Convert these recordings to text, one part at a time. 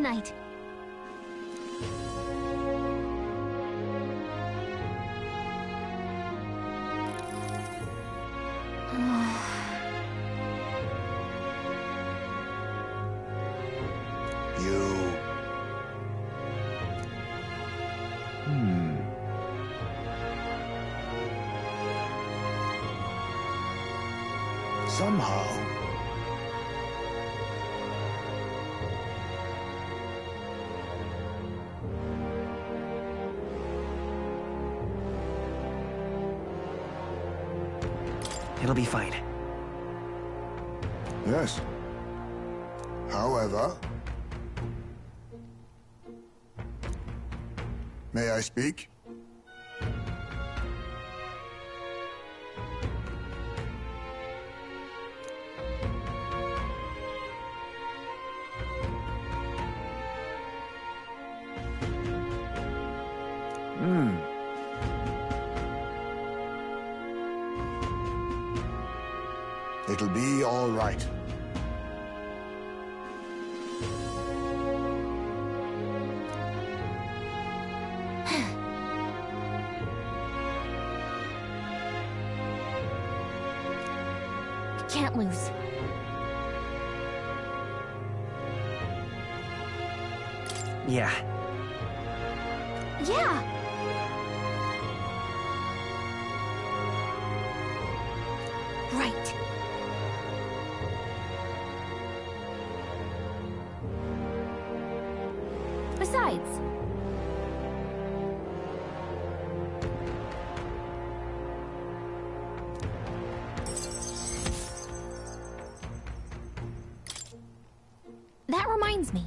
night. Somehow. It'll be fine. Yes. However... May I speak? It'll be all right. Can't lose. Yeah. Yeah! Right. Besides... That reminds me.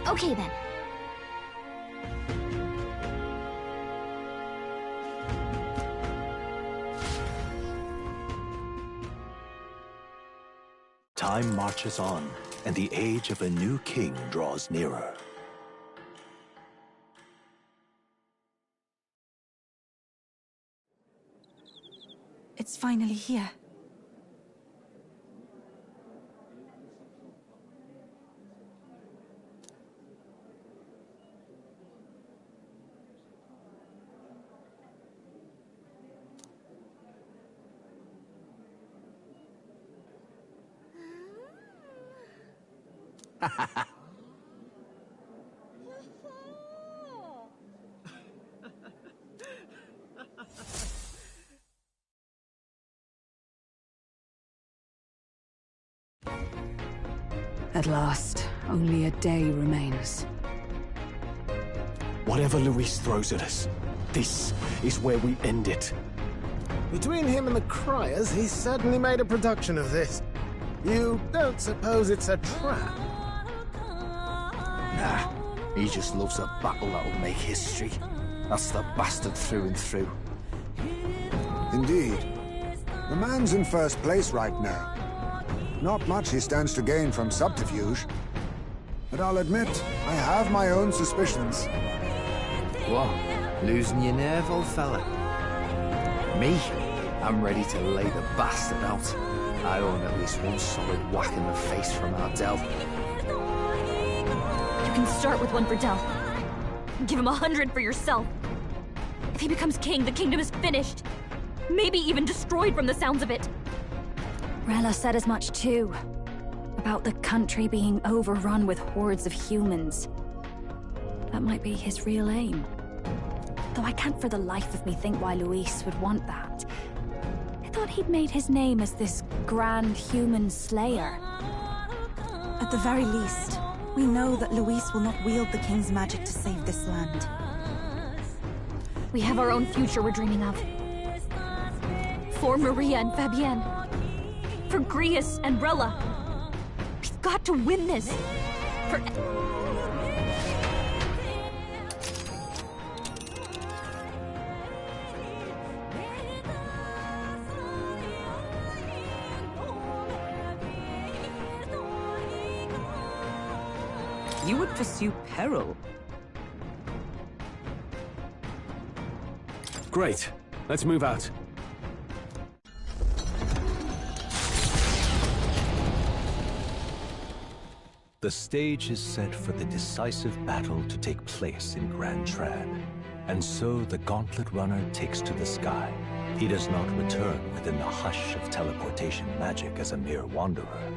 Okay then. Time marches on, and the age of a new king draws nearer. It's finally here. At last, only a day remains. Whatever Luis throws at us, this is where we end it. Between him and the Criers, he's certainly made a production of this. You don't suppose it's a trap? Nah, he just loves a battle that'll make history. That's the bastard through and through. Indeed. The man's in first place right now. Not much he stands to gain from subterfuge. But I'll admit, I have my own suspicions. What? Losing your nerve, old fella? Me? I'm ready to lay the bastard out. I own at least one solid whack in the face from Ardell. You can start with one for Del. Give him 100 for yourself. If he becomes king, the kingdom is finished. Maybe even destroyed from the sounds of it. Rella said as much too. About the country being overrun with hordes of humans. That might be his real aim. Though I can't for the life of me think why Luis would want that. I thought he'd made his name as this grand human slayer. At the very least, we know that Luis will not wield the king's magic to save this land. We have our own future we're dreaming of. For Maria and Fabienne. For Grius and Rella. We've got to win this. For... You would pursue peril? Great. Let's move out. The stage is set for the decisive battle to take place in Grand Trad. And so the Gauntlet Runner takes to the sky. He does not return within the hush of teleportation magic as a mere wanderer,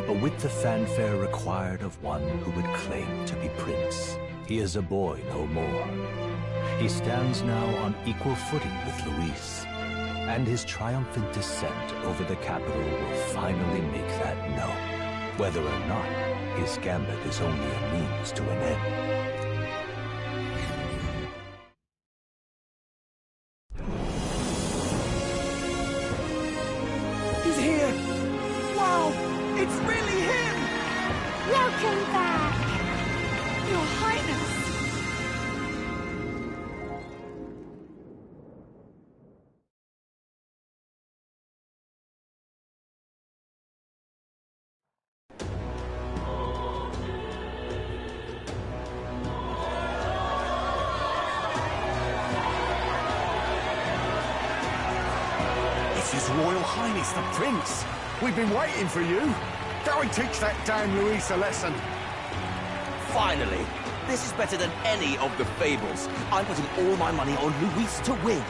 but with the fanfare required of one who would claim to be prince. He is a boy no more. He stands now on equal footing with Luis, and his triumphant descent over the capital will finally make that known, whether or not his gambit is only a means to an end. He's here! Wow! It's really him! Welcome back! Your Highness! His Royal Highness the Prince! We've been waiting for you! Go and teach that damn Luis a lesson! Finally! This is better than any of the fables. I'm putting all my money on Luis to win.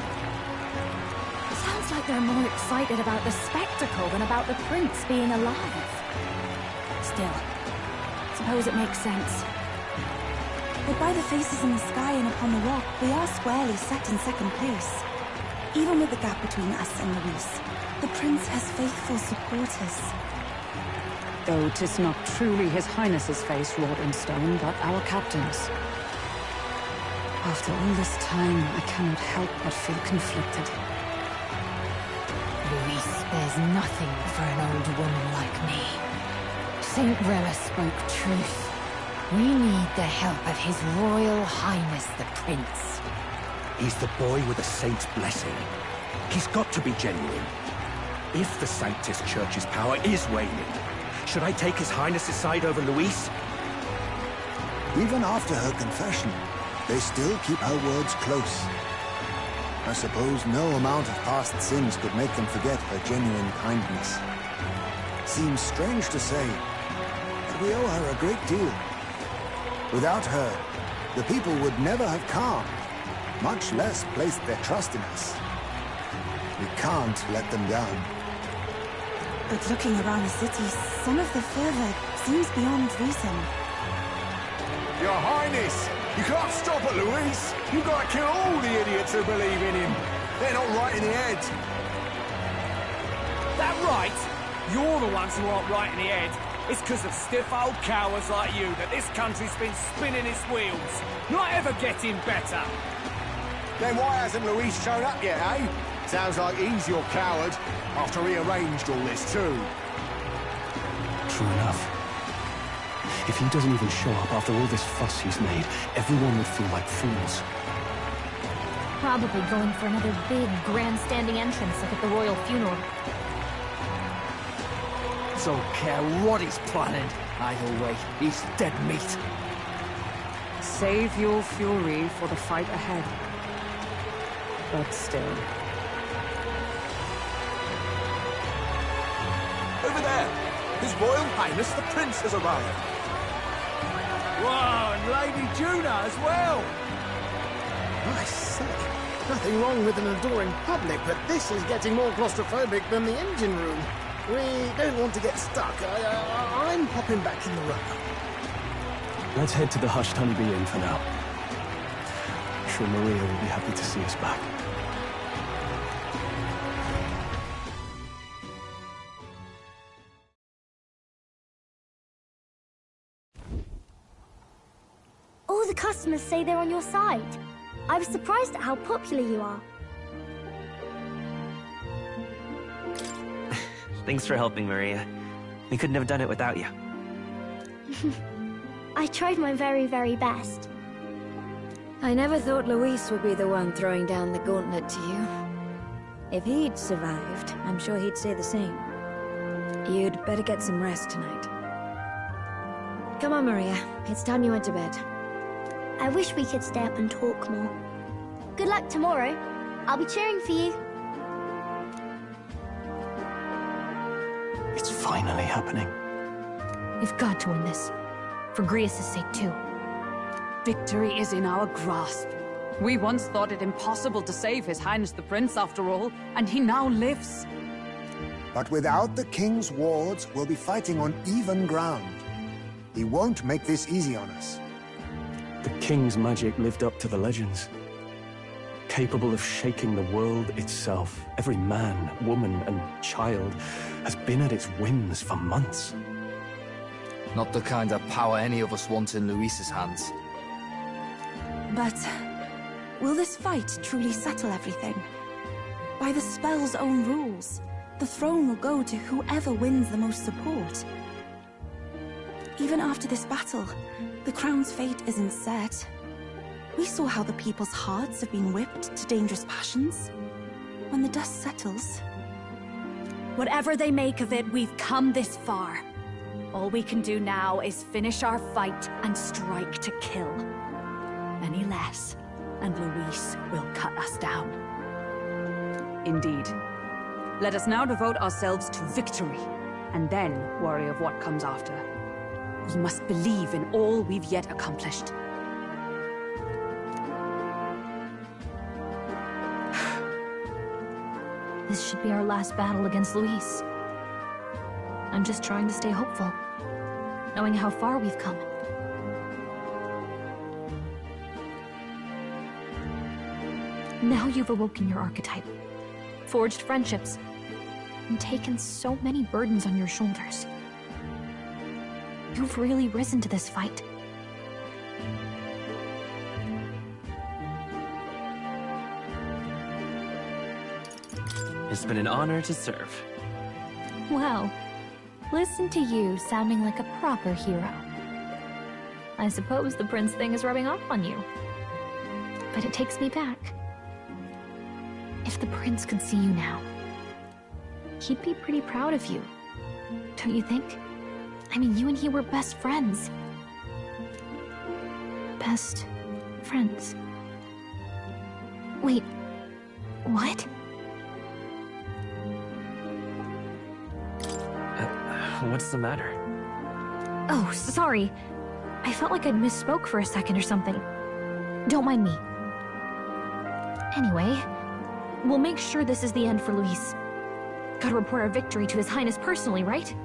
Sounds like they're more excited about the spectacle than about the prince being alive. Still, suppose it makes sense. But by the faces in the sky and upon the rock, we are squarely set in second place. Even with the gap between us and Luis, the prince has faithful supporters. Though 'tis not truly his highness's face wrought in stone, but our captain's. After all this time, I cannot help but feel conflicted. Luis spares nothing for an old woman like me. Saint Rella spoke truth. We need the help of His Royal Highness the Prince. He's the boy with a saint's blessing. He's got to be genuine. If the Sanctus Church's power is waning, should I take His Highness's side over Luis? Even after her confession, they still keep her words close. I suppose no amount of past sins could make them forget her genuine kindness. Seems strange to say, but we owe her a great deal. Without her, the people would never have calmed, much less placed their trust in us. We can't let them down. But looking around the city, some of the fervor seems beyond reason. Your Highness! You can't stop at Luis! You've got to kill all the idiots who believe in him! They're not right in the head! That right? You're the ones who aren't right in the head. It's because of stiff old cowards like you that this country's been spinning its wheels. Not ever getting better. Then why hasn't Luis shown up yet, eh? Sounds like he's your coward, after he arranged all this too. True enough. If he doesn't even show up after all this fuss he's made, everyone would feel like fools. Probably going for another big, grandstanding entrance like at the royal funeral. Don't care what he's planning. Either way, he's dead meat. Save your fury for the fight ahead. But still. Over there! His Royal Highness the Prince has arrived. Whoa, and Lady Juna as well! I say, nothing wrong with an adoring public, but this is getting more claustrophobic than the engine room. We don't want to get stuck. I'm popping back in the room. Let's head to the Hushed Honeybee Inn for now. I'm sure Maria will be happy to see us back. All the customers say they're on your side. I was surprised at how popular you are. Thanks for helping, Maria. We couldn't have done it without you. I tried my very, very best. I never thought Luis would be the one throwing down the gauntlet to you. If he'd survived, I'm sure he'd say the same. You'd better get some rest tonight. Come on, Maria. It's time you went to bed. I wish we could stay up and talk more. Good luck tomorrow. I'll be cheering for you. It's finally happening. We've got to win this. For Grius' sake, too. Victory is in our grasp. We once thought it impossible to save His Highness the Prince, after all, and he now lives. But without the king's wards, we'll be fighting on even ground. He won't make this easy on us. The king's magic lived up to the legends. Capable of shaking the world itself. Every man, woman, and child has been at its whims for months. Not the kind of power any of us want in Luis's hands. But will this fight truly settle everything? By the spell's own rules, the throne will go to whoever wins the most support. Even after this battle, the crown's fate isn't set. We saw how the people's hearts have been whipped to dangerous passions. When the dust settles... Whatever they make of it, we've come this far. All we can do now is finish our fight and strike to kill. Any less, and Luis will cut us down. Indeed. Let us now devote ourselves to victory, and then worry of what comes after. We must believe in all we've yet accomplished. This should be our last battle against Luis. I'm just trying to stay hopeful, knowing how far we've come. Now you've awoken your archetype, forged friendships, and taken so many burdens on your shoulders. You've really risen to this fight. It's been an honor to serve. Wow. Listen to you sounding like a proper hero. I suppose the prince thing is rubbing off on you. But it takes me back. If the prince could see you now, he'd be pretty proud of you. Don't you think? I mean, you and he were best friends. Best friends. Wait, what? What's the matter? Oh, sorry. I felt like I'd misspoke for a second or something. Don't mind me. Anyway, we'll make sure this is the end for Luis. Gotta report our victory to His Highness personally, right?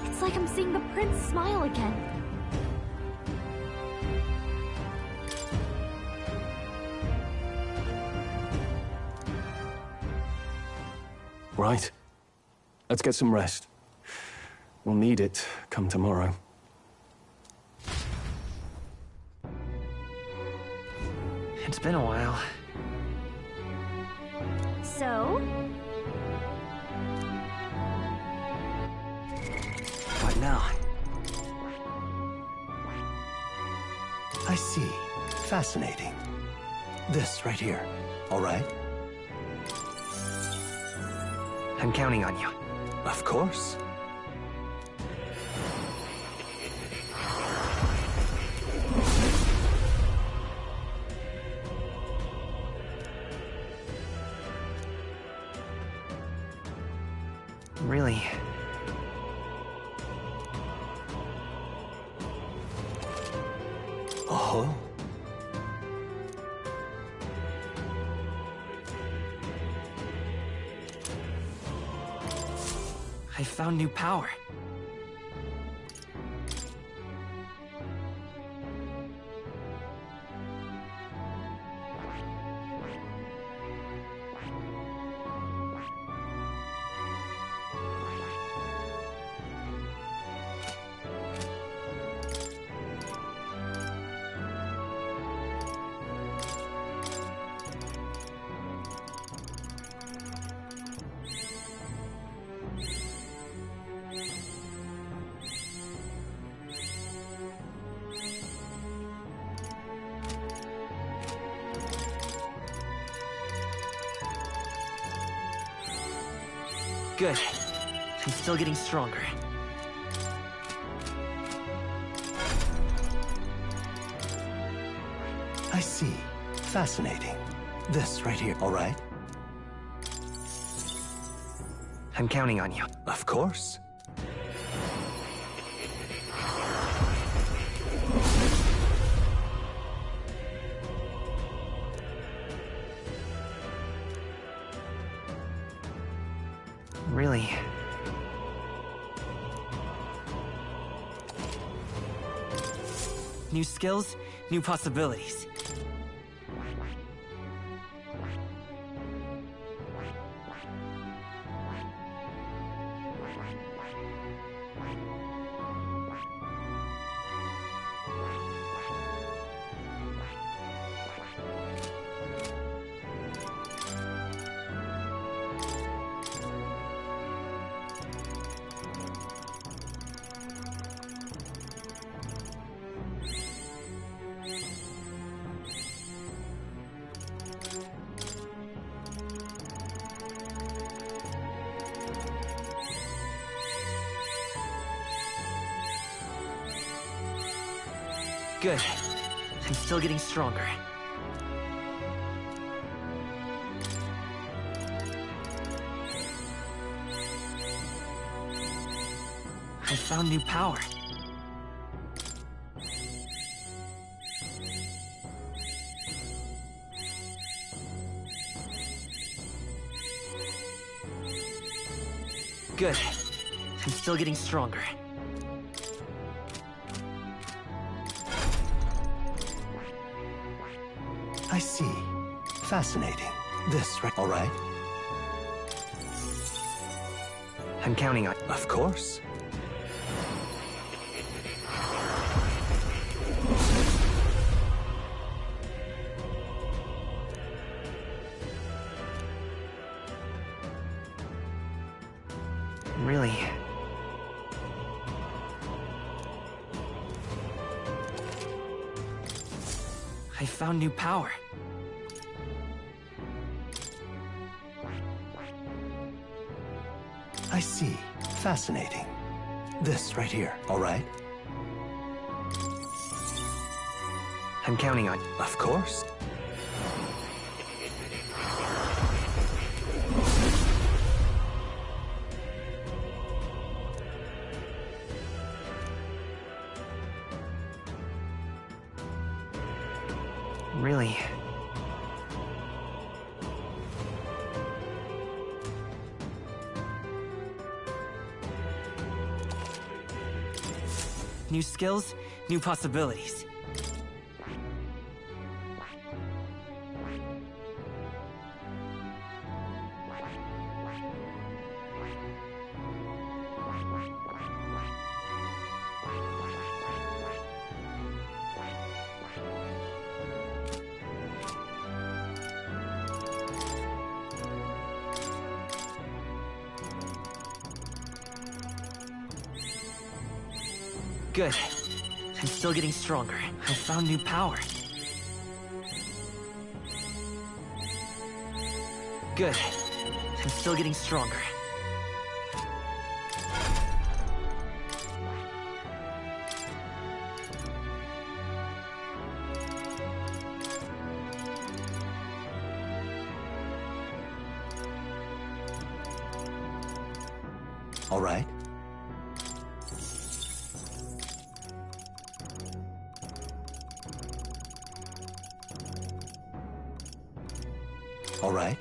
It's like I'm seeing the prince smile again. Right. Let's get some rest. We'll need it come tomorrow. It's been a while. So? What now? I see. Fascinating. This right here, all right? I'm counting on you. Of course. Really? Oh? I found new power. Good. I'm still getting stronger. I see. Fascinating. This right here, all right? I'm counting on you. Of course. Really? New skills, new possibilities. Good. I'm still getting stronger. I found new power. Good. I'm still getting stronger. I see. Fascinating. This right, all right? I'm counting on... Of course. Really? I found new power. I see. Fascinating. This right here, all right? I'm counting on... Of course. Really? New skills, new possibilities. Good. I'm still getting stronger. I found new power. Good. I'm still getting stronger. All right. All right.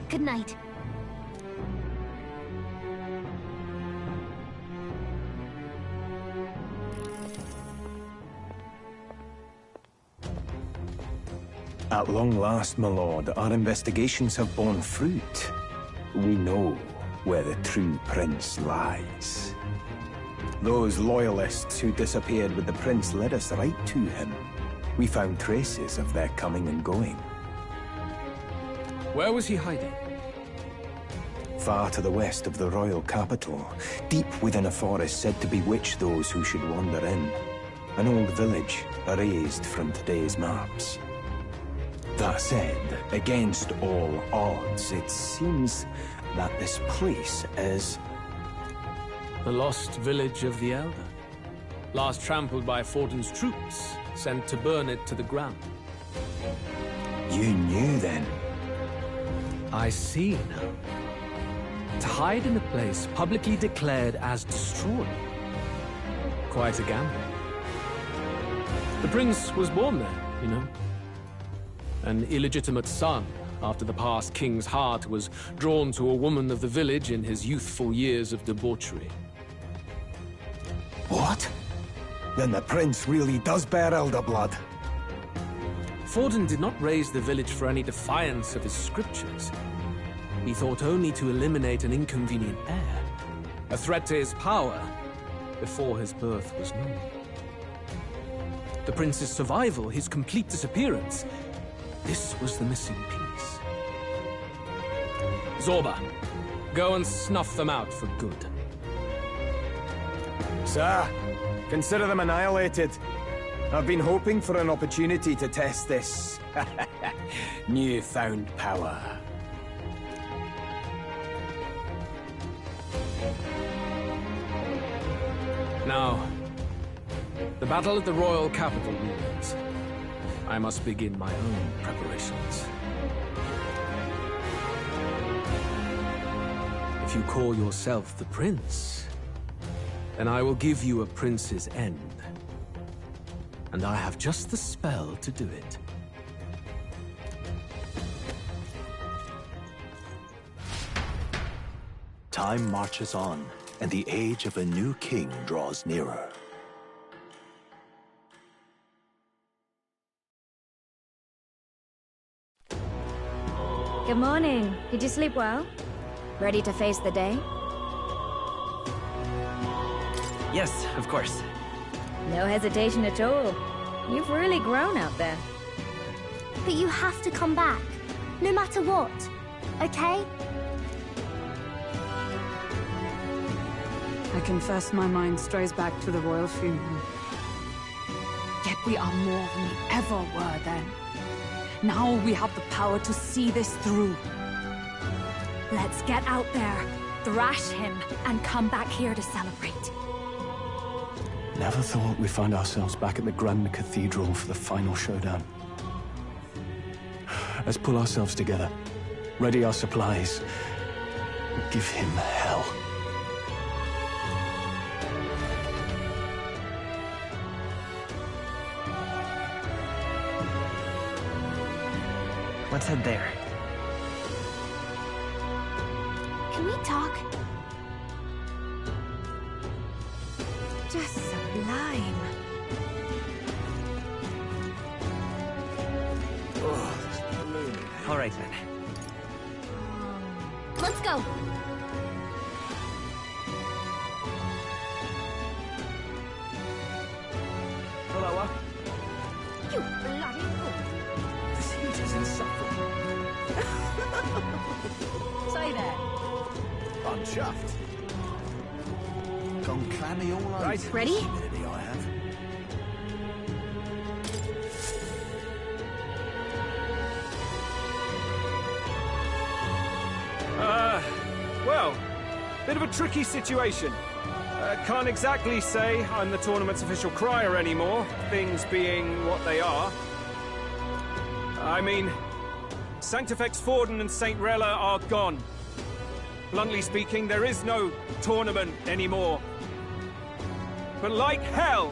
Good night. At long last, my lord, our investigations have borne fruit. We know where the true prince lies. Those loyalists who disappeared with the prince led us right to him. We found traces of their coming and going. Where was he hiding? far to the west of the royal capital, deep within a forest said to bewitch those who should wander in. An old village, erased from today's maps. That said, against all odds, it seems that this place is... The lost village of the Elder. Last trampled by Forden's troops, sent to burn it to the ground. You knew then? I see now. To hide in a place publicly declared as destroyed. Quite a gamble. The prince was born there, you know. An illegitimate son, after the past king's heart was drawn to a woman of the village in his youthful years of debauchery. What? Then the prince really does bear elder blood. Forden did not raise the village for any defiance of his scriptures. He thought only to eliminate an inconvenient heir, a threat to his power, before his birth was known. The prince's survival, his complete disappearance, this was the missing piece. Zorba, go and snuff them out for good. Sir, consider them annihilated. I've been hoping for an opportunity to test this newfound power. Now, the battle at the royal capital remains. I must begin my own preparations. If you call yourself the prince, then I will give you a prince's end. And I have just the spell to do it. Time marches on, and the age of a new king draws nearer. Good morning. Did you sleep well? Ready to face the day? Yes, of course. No hesitation at all. You've really grown out there. But you have to come back, no matter what, okay? I confess my mind strays back to the royal funeral. Yet we are more than we ever were then. Now we have the power to see this through. Let's get out there, thrash him, and come back here to celebrate. Never thought we'd find ourselves back at the Grand Cathedral for the final showdown. Let's pull ourselves together, ready our supplies, and give him hell. Let's head there. Can we talk? Just sublime. All right, then. Let's go! Hello, You bloody fool! this heat is insufferable. Say there. I'm chuffed. Gone clammy all over. Right. Ready? Humidity I have. Well, bit of a tricky situation. Can't exactly say I'm the tournament's official crier anymore, things being what they are. I mean, Sanctifex Forden and St. Rella are gone. Bluntly speaking, there is no tournament anymore. But like hell,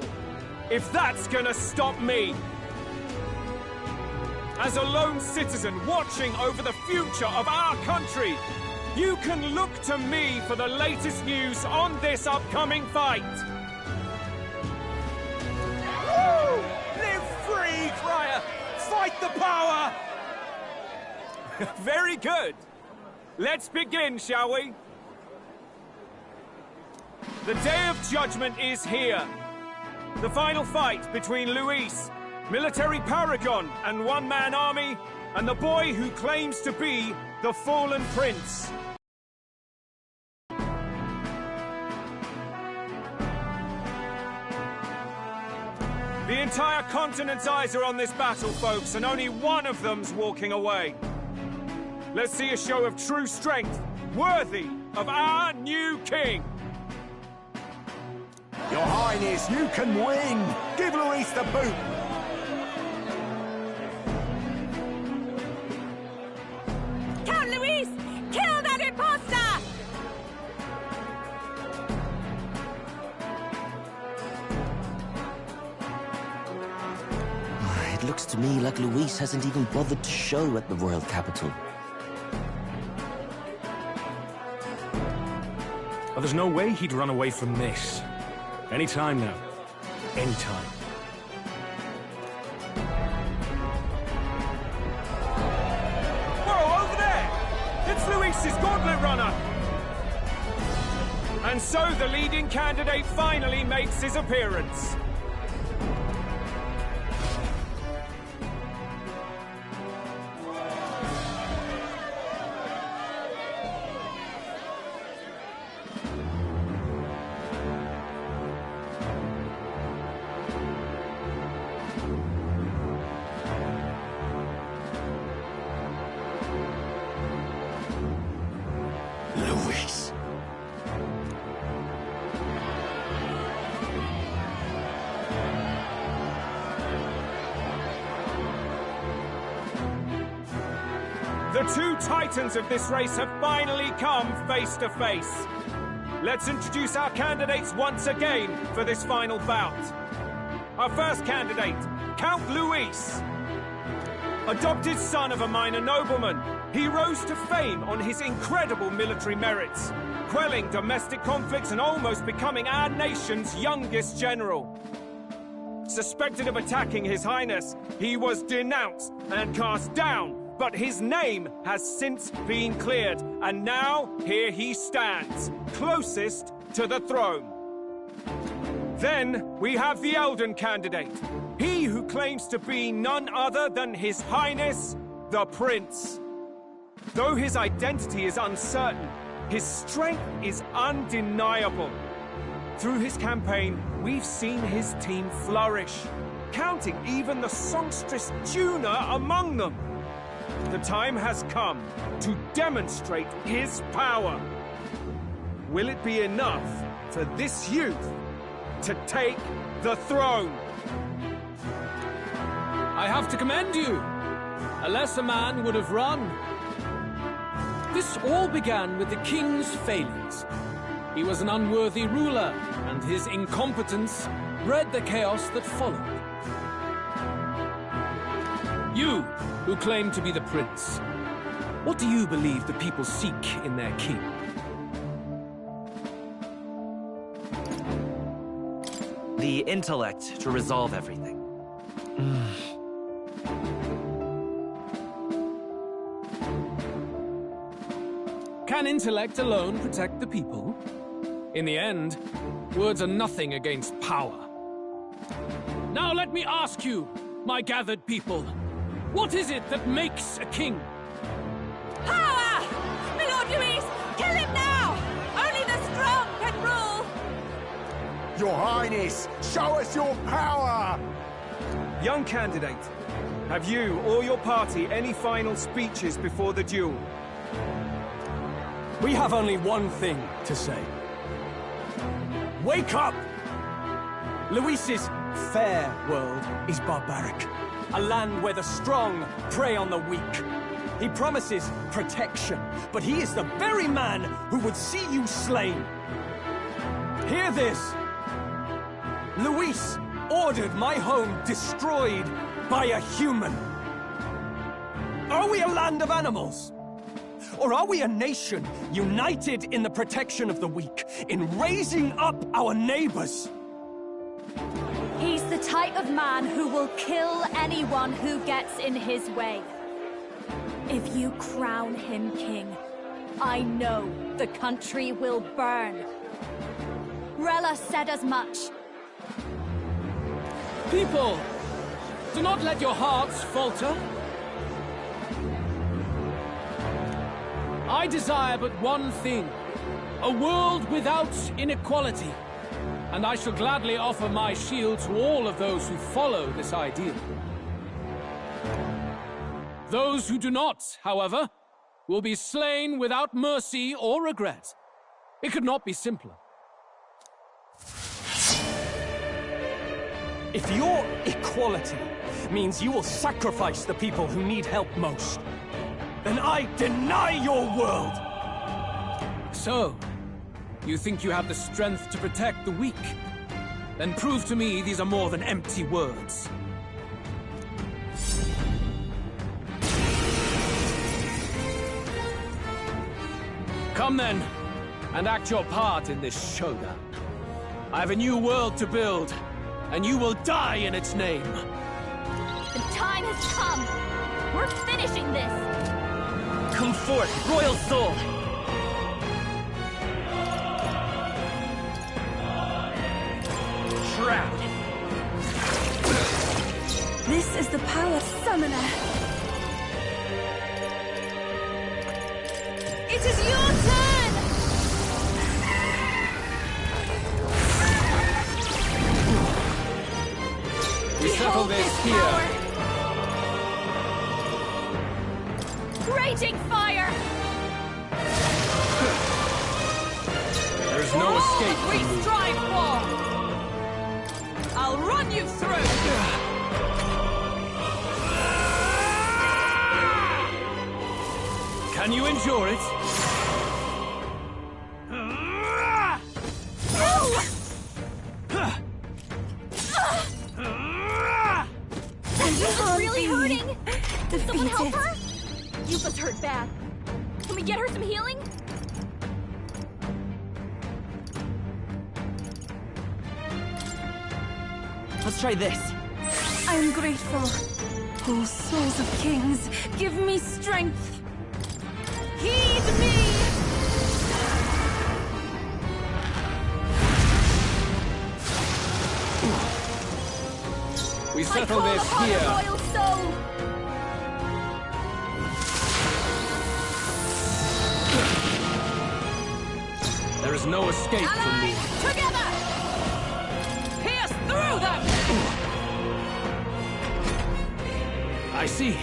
if that's gonna stop me! As a lone citizen watching over the future of our country, you can look to me for the latest news on this upcoming fight! Woo! Live free, Crier! Fight the power! Very good! Let's begin, shall we? The Day of Judgment is here. The final fight between Luis, military paragon and one-man army, and the boy who claims to be the fallen prince. entire continent's eyes are on this battle, folks, and only one of them's walking away. Let's see a show of true strength, worthy of our new king. Your Highness, you can win! Give Luis the boot! Count Luis! Kill that imposter! It looks to me like Luis hasn't even bothered to show at the royal capital. Well, there's no way he'd run away from this. Any time now. Any time. Whoa, over there! It's Luis's gauntlet runner! And so the leading candidate finally makes his appearance. Luis. The two titans of this race have finally come face to face. Let's introduce our candidates once again for this final bout. Our first candidate, Count Luis. Adopted son of a minor nobleman, he rose to fame on his incredible military merits, quelling domestic conflicts and almost becoming our nation's youngest general. Suspected of attacking His Highness, he was denounced and cast down, but his name has since been cleared, and now here he stands, closest to the throne. Then we have the Elden candidate, he who claims to be none other than His Highness, the Prince. Though his identity is uncertain, his strength is undeniable. Through his campaign, we've seen his team flourish, counting even the songstress Juna among them. The time has come to demonstrate his power. Will it be enough for this youth to take the throne? I have to commend you. A lesser man would have run. This all began with the king's failings. He was an unworthy ruler, and his incompetence bred the chaos that followed. You, who claim to be the prince, what do you believe the people seek in their king? The intellect to resolve everything. Can intellect alone protect the people? In the end, words are nothing against power. Now let me ask you, my gathered people, what is it that makes a king? Power! My Lord Luis, kill him now! Only the strong can rule! Your Highness, show us your power! Young candidate, have you or your party any final speeches before the duel? We have only one thing to say. Wake up! Luis's fair world is barbaric. A land where the strong prey on the weak. He promises protection, but he is the very man who would see you slain. Hear this. Luis ordered my home destroyed by a human. Are we a land of animals? Or are we a nation united in the protection of the weak, in raising up our neighbors? He's the type of man who will kill anyone who gets in his way. If you crown him king, I know the country will burn. Rella said as much. People, do not let your hearts falter. I desire but one thing, a world without inequality. and I shall gladly offer my shield to all of those who follow this ideal. Those who do not, however, will be slain without mercy or regret. It could not be simpler. If your equality means you will sacrifice the people who need help most, then I deny your world! So, you think you have the strength to protect the weak? Then prove to me these are more than empty words. Come then, and act your part in this showdown. I have a new world to build, and you will die in its name. The time has come. We're finishing this. Come forth, royal soul! Shroud! This is the power summoner. It is your turn! We settle this here. Raging fire! There's no escape We from me. strive for! I'll run you through! Can you endure it? Yuba's really hurting! Can someone help her? Yuba's hurt bad. Can we get her some healing? Let's try this. I am grateful. Oh, souls of kings, give me strength. Heed me! We settle this here. Royal soul! There is no escape from me. Together! Pierce through them! I see.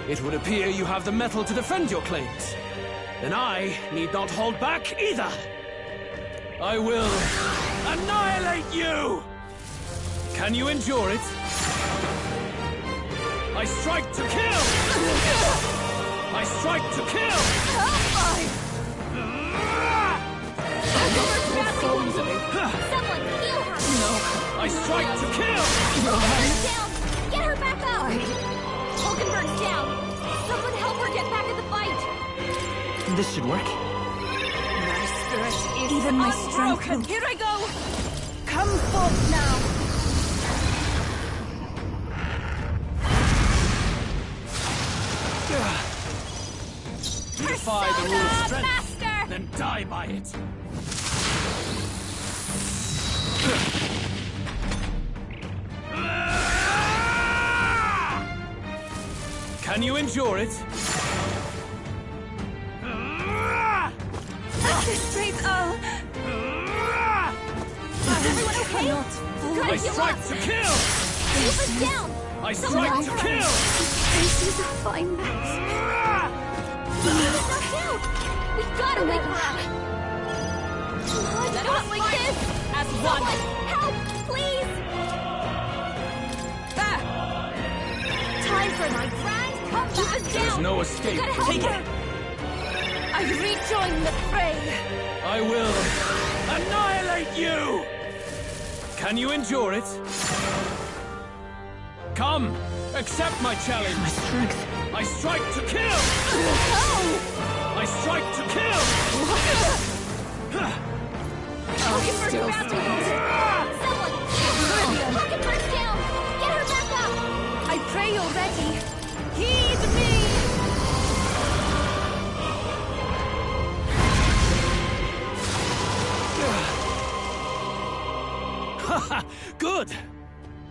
It would appear you have the metal to defend your claims. Then I need not hold back either. I will annihilate you! Can you endure it? I strike to kill! I strike to kill! Someone heal her! No, I strike to kill! Down! Get her back up! Hulkenberg's down! Someone help her get back in the fight! This should work. My spirit is Even my strength unbroken. will- Here I go! Come forth now! Defy the rule of strength, Faster! then die by it. Can you endure it? This straight all. Everyone okay? I strike to kill! Yuba's down! I strike to kill! She's a fine mess. Yuba's knocked out! We've gotta wake her up! Let Not us like fight this! as one! Someone help, please! Time for my grand comeback! Yuba's There's down! no escape. Gotta help Take her! it! I rejoin the fray! I will annihilate you! Can you endure it? Come, accept my challenge. My strength. I strike to kill! I strike to kill! Hulkenberg's about to lose! Someone! Hulkenberg's down! Get her back up! I pray you're ready. Heed me! Good!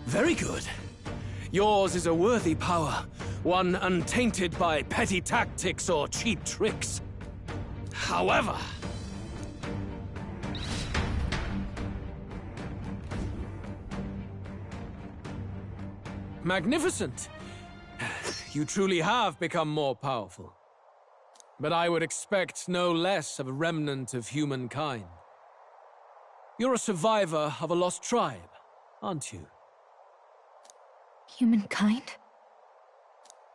Very good. Yours is a worthy power, one untainted by petty tactics or cheap tricks. However, Magnificent. You truly have become more powerful. But I would expect no less of a remnant of humankind. You're a survivor of a lost tribe, aren't you? Humankind?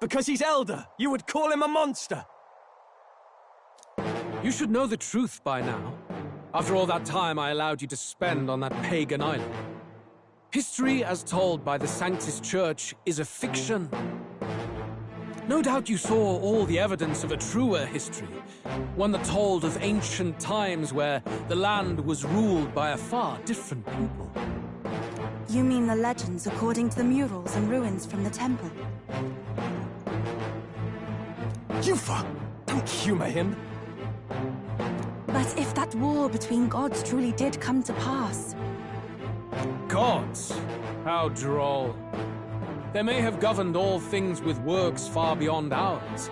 Because he's Elder, you would call him a monster! You should know the truth by now. After all that time I allowed you to spend on that pagan island. History as told by the Sanctus Church is a fiction. No doubt you saw all the evidence of a truer history, one that told of ancient times where the land was ruled by a far different people. You mean the legends according to the murals and ruins from the temple? Yufa! Don't humor him! But if that war between gods truly did come to pass... Gods? How droll. They may have governed all things with works far beyond ours,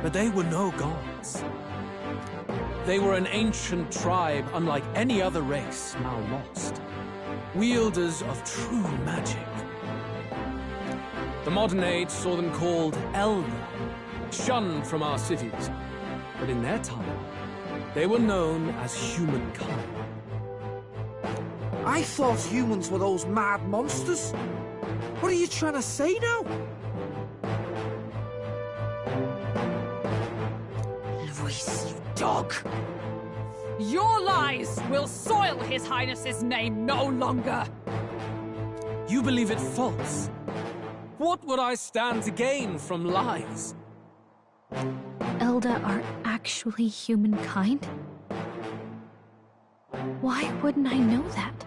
but they were no gods. They were an ancient tribe unlike any other race now lost. Wielders of true magic. The modern age saw them called Elder, shunned from our cities. But in their time, they were known as humankind. I thought humans were those mad monsters. What are you trying to say now? Luis, you dog! Your lies will soil His Highness's name no longer! You believe it false? What would I stand to gain from lies? Elda are actually humankind? Why wouldn't I know that?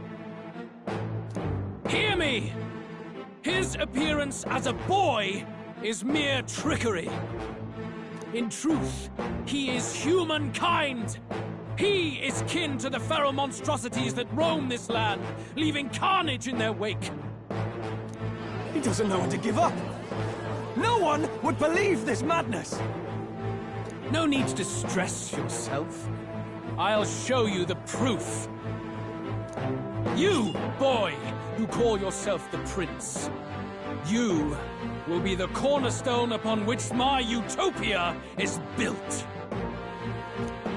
Hear me! His appearance as a boy is mere trickery. In truth, he is humankind! He is kin to the feral monstrosities that roam this land, leaving carnage in their wake. He doesn't know when to give up! No one would believe this madness! No need to distress yourself. I'll show you the proof. You, boy, who call yourself the Prince. You will be the cornerstone upon which my utopia is built.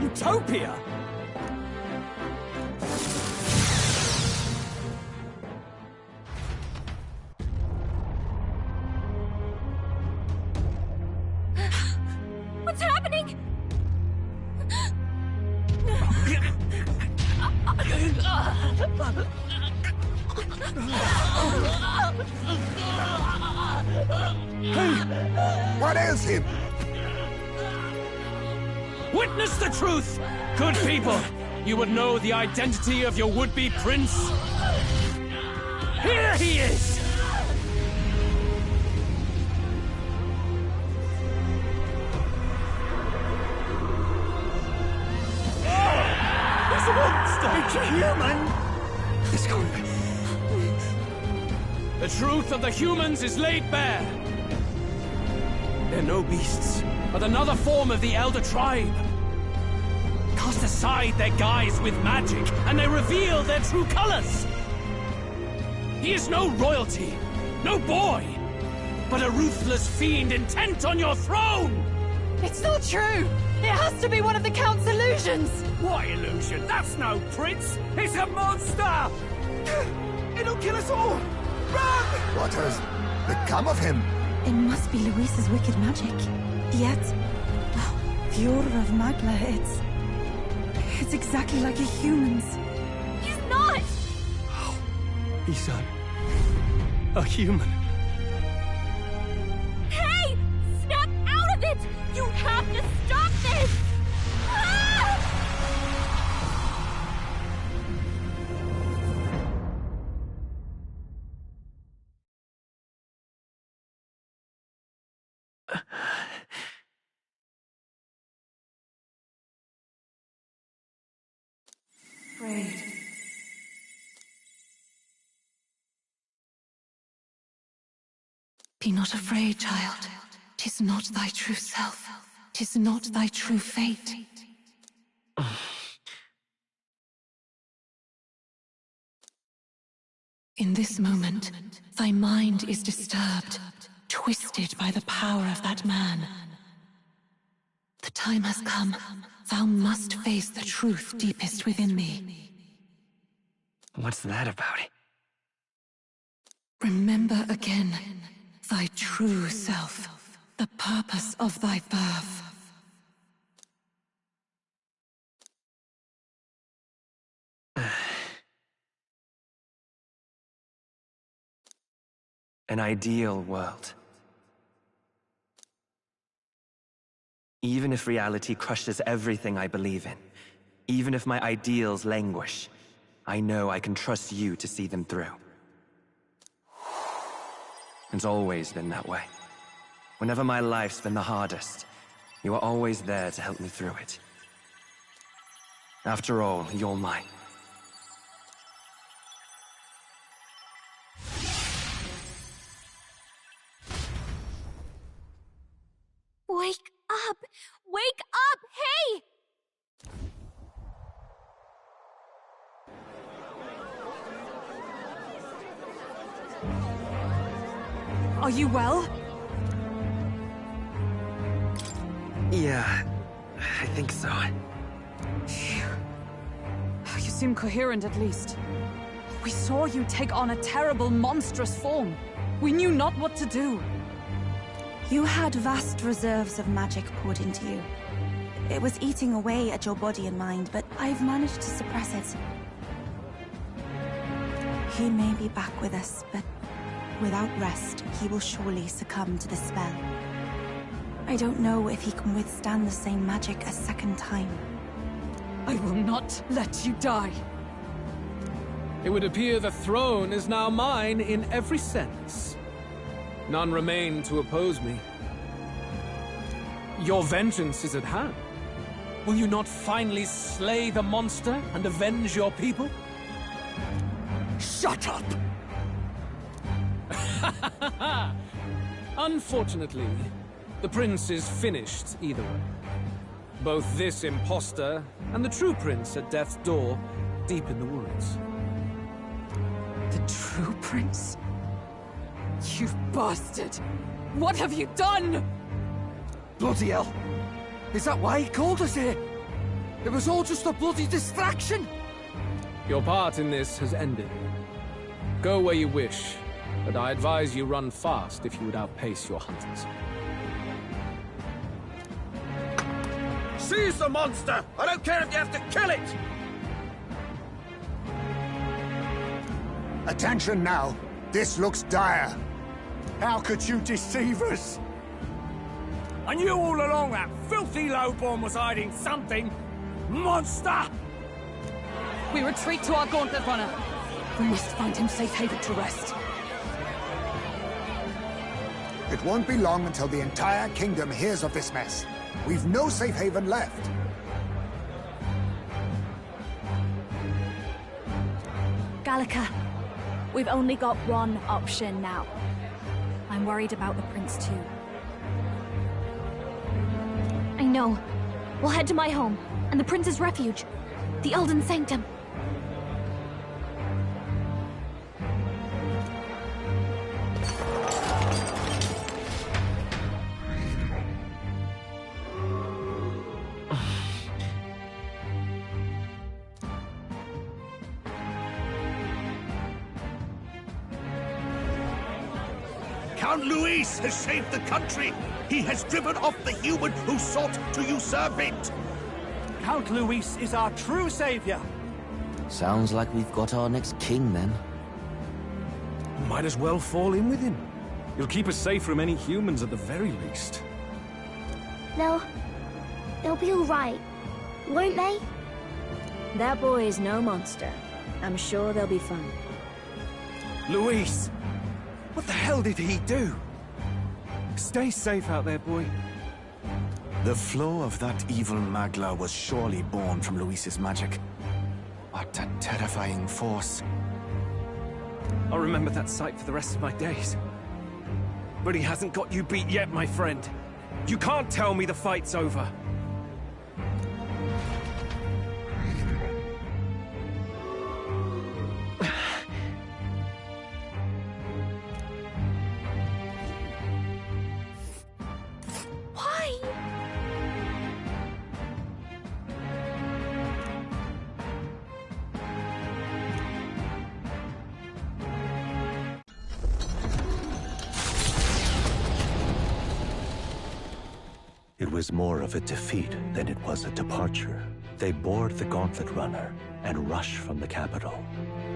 Utopia? What's happening? What ails him? Witness the truth! Good people, you would know the identity of your would-be prince. Here he is! He's a monster! It's a human! It's gone. The truth of the humans is laid bare. They're no beasts, but another form of the Elder tribe. Cast aside their guise with magic, and they reveal their true colors. He is no royalty, no boy, but a ruthless fiend intent on your throne! It's not true! It has to be one of the Count's illusions! What illusion? That's no prince! It's a monster! It'll kill us all! Run! What has become of him? It must be Luis's wicked magic. Yet, the Order of Magla, it's exactly like a human's. He's not! He's a human. Hey! Snap out of it! You have to stop this! Ah! Afraid. Be not afraid, child. 'Tis not thy true self. 'Tis not thy true fate. In this moment, thy mind is disturbed, twisted by the power of that man. The time has come. Thou must face the truth deepest within thee. What's that about? Remember again thy true self, the purpose of thy birth. An ideal world. Even if reality crushes everything I believe in, even if my ideals languish, I know I can trust you to see them through. It's always been that way. Whenever my life's been the hardest, you are always there to help me through it. After all, you're mine. Wake up! Wake up! Hey! Are you well? Yeah, I think so. Phew. You seem coherent at least. We saw you take on a terrible, monstrous form. We knew not what to do. You had vast reserves of magic poured into you. It was eating away at your body and mind, but I've managed to suppress it. He may be back with us, but without rest, he will surely succumb to the spell. I don't know if he can withstand the same magic a second time. I will not let you die. It would appear the throne is now mine in every sense. None remain to oppose me. Your vengeance is at hand. Will you not finally slay the monster and avenge your people? Shut up! Unfortunately, the prince is finished either way. Both this imposter and the true prince at death's door, deep in the woods. The true prince? You bastard! What have you done? Bloody hell! Is that why he called us here? It was all just a bloody distraction! Your part in this has ended. Go where you wish, but I advise you run fast if you would outpace your hunters. Seize the monster! I don't care if you have to kill it! Attention now. This looks dire. How could you deceive us? I knew all along that filthy lowborn was hiding something! Monster! We retreat to our gauntlet runner. We must find him safe haven to rest. It won't be long until the entire kingdom hears of this mess. We've no safe haven left. Gallica, we've only got one option now. I'm worried about the prince too. I know. We'll head to my home, and the prince's refuge. The Elden Sanctum. Count Luis has saved the country! He has driven off the human who sought to usurp it! Count Luis is our true savior! Sounds like we've got our next king, then. Might as well fall in with him. He'll keep us safe from any humans at the very least. They'll be all right, won't they? That boy is no monster. I'm sure they'll be fine. Luis! What the hell did he do? Stay safe out there, boy. The flow of that evil Magla was surely born from Luis's magic. What a terrifying force. I'll remember that sight for the rest of my days. But he hasn't got you beat yet, my friend. You can't tell me the fight's over. It was more of a defeat than it was a departure. They board the Gauntlet Runner and rush from the capital,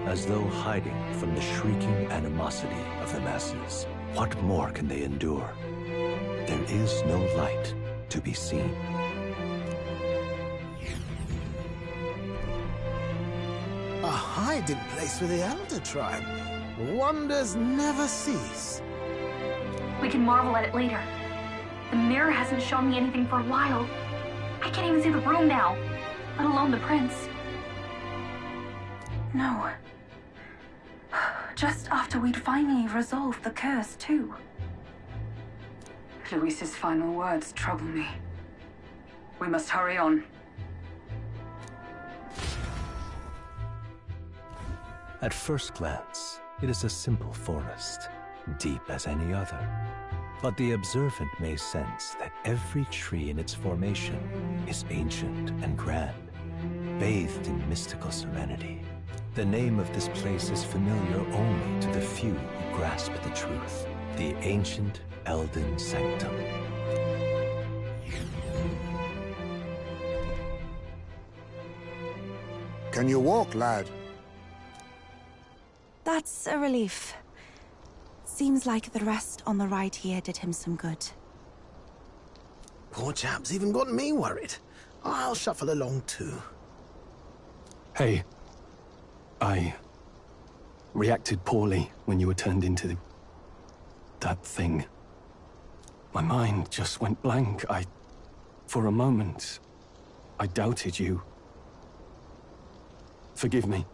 as though hiding from the shrieking animosity of the masses. What more can they endure? There is no light to be seen. A hiding place for the Elder tribe. Wonders never cease. We can marvel at it later. The mirror hasn't shown me anything for a while. I can't even see the room now, let alone the prince. No. Just after we'd finally resolved the curse, too. Luis's final words trouble me. We must hurry on. At first glance, it is a simple forest, deep as any other. But the observant may sense that every tree in its formation is ancient and grand, bathed in mystical serenity. The name of this place is familiar only to the few who grasp the truth, the ancient Elden Sanctum. Can you walk, lad? That's a relief. Seems like the rest on the ride here did him some good. Poor chap's even got me worried. I'll shuffle along too. Hey, I reacted poorly when you were turned into that thing. My mind just went blank. For a moment, I doubted you. Forgive me.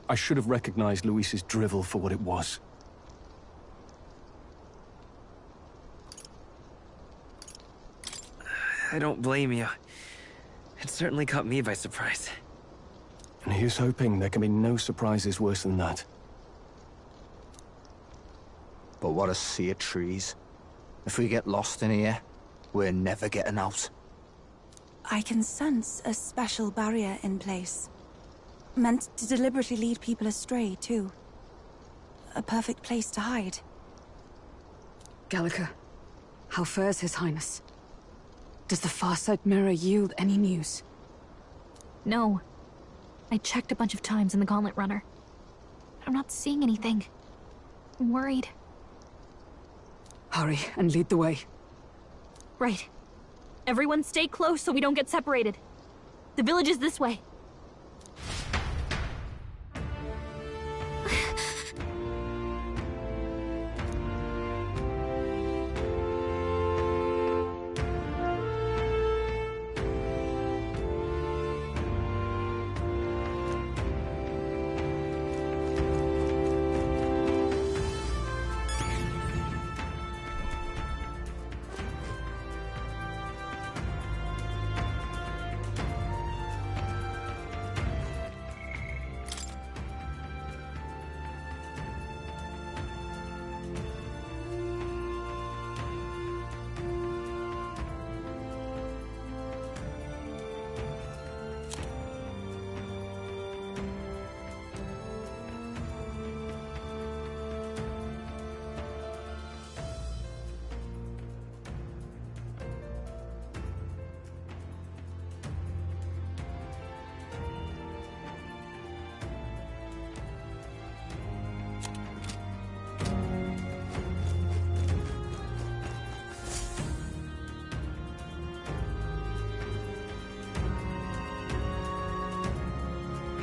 I should have recognized Luis's drivel for what it was. I don't blame you. It certainly caught me by surprise. And here's hoping there can be no surprises worse than that. But what a sea of trees. If we get lost in here, we're never getting out. I can sense a special barrier in place. Meant to deliberately lead people astray, too. A perfect place to hide. Gallica, how fares His Highness? Does the Farsight mirror yield any news? No. I checked a bunch of times in the Gauntlet Runner. I'm not seeing anything. I'm worried. Hurry and lead the way. Right. Everyone stay close so we don't get separated. The village is this way.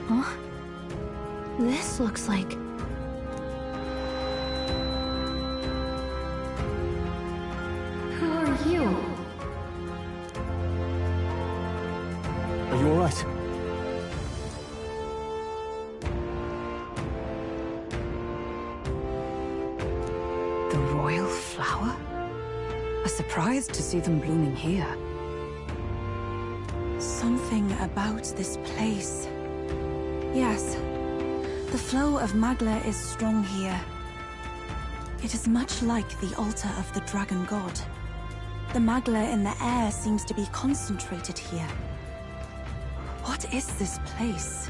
Huh? This looks like... Who are you? Are you all right? The royal flower? A surprise to see them blooming here. Something about this place. Yes. The flow of Magla is strong here. It is much like the altar of the dragon god. The Magla in the air seems to be concentrated here. What is this place?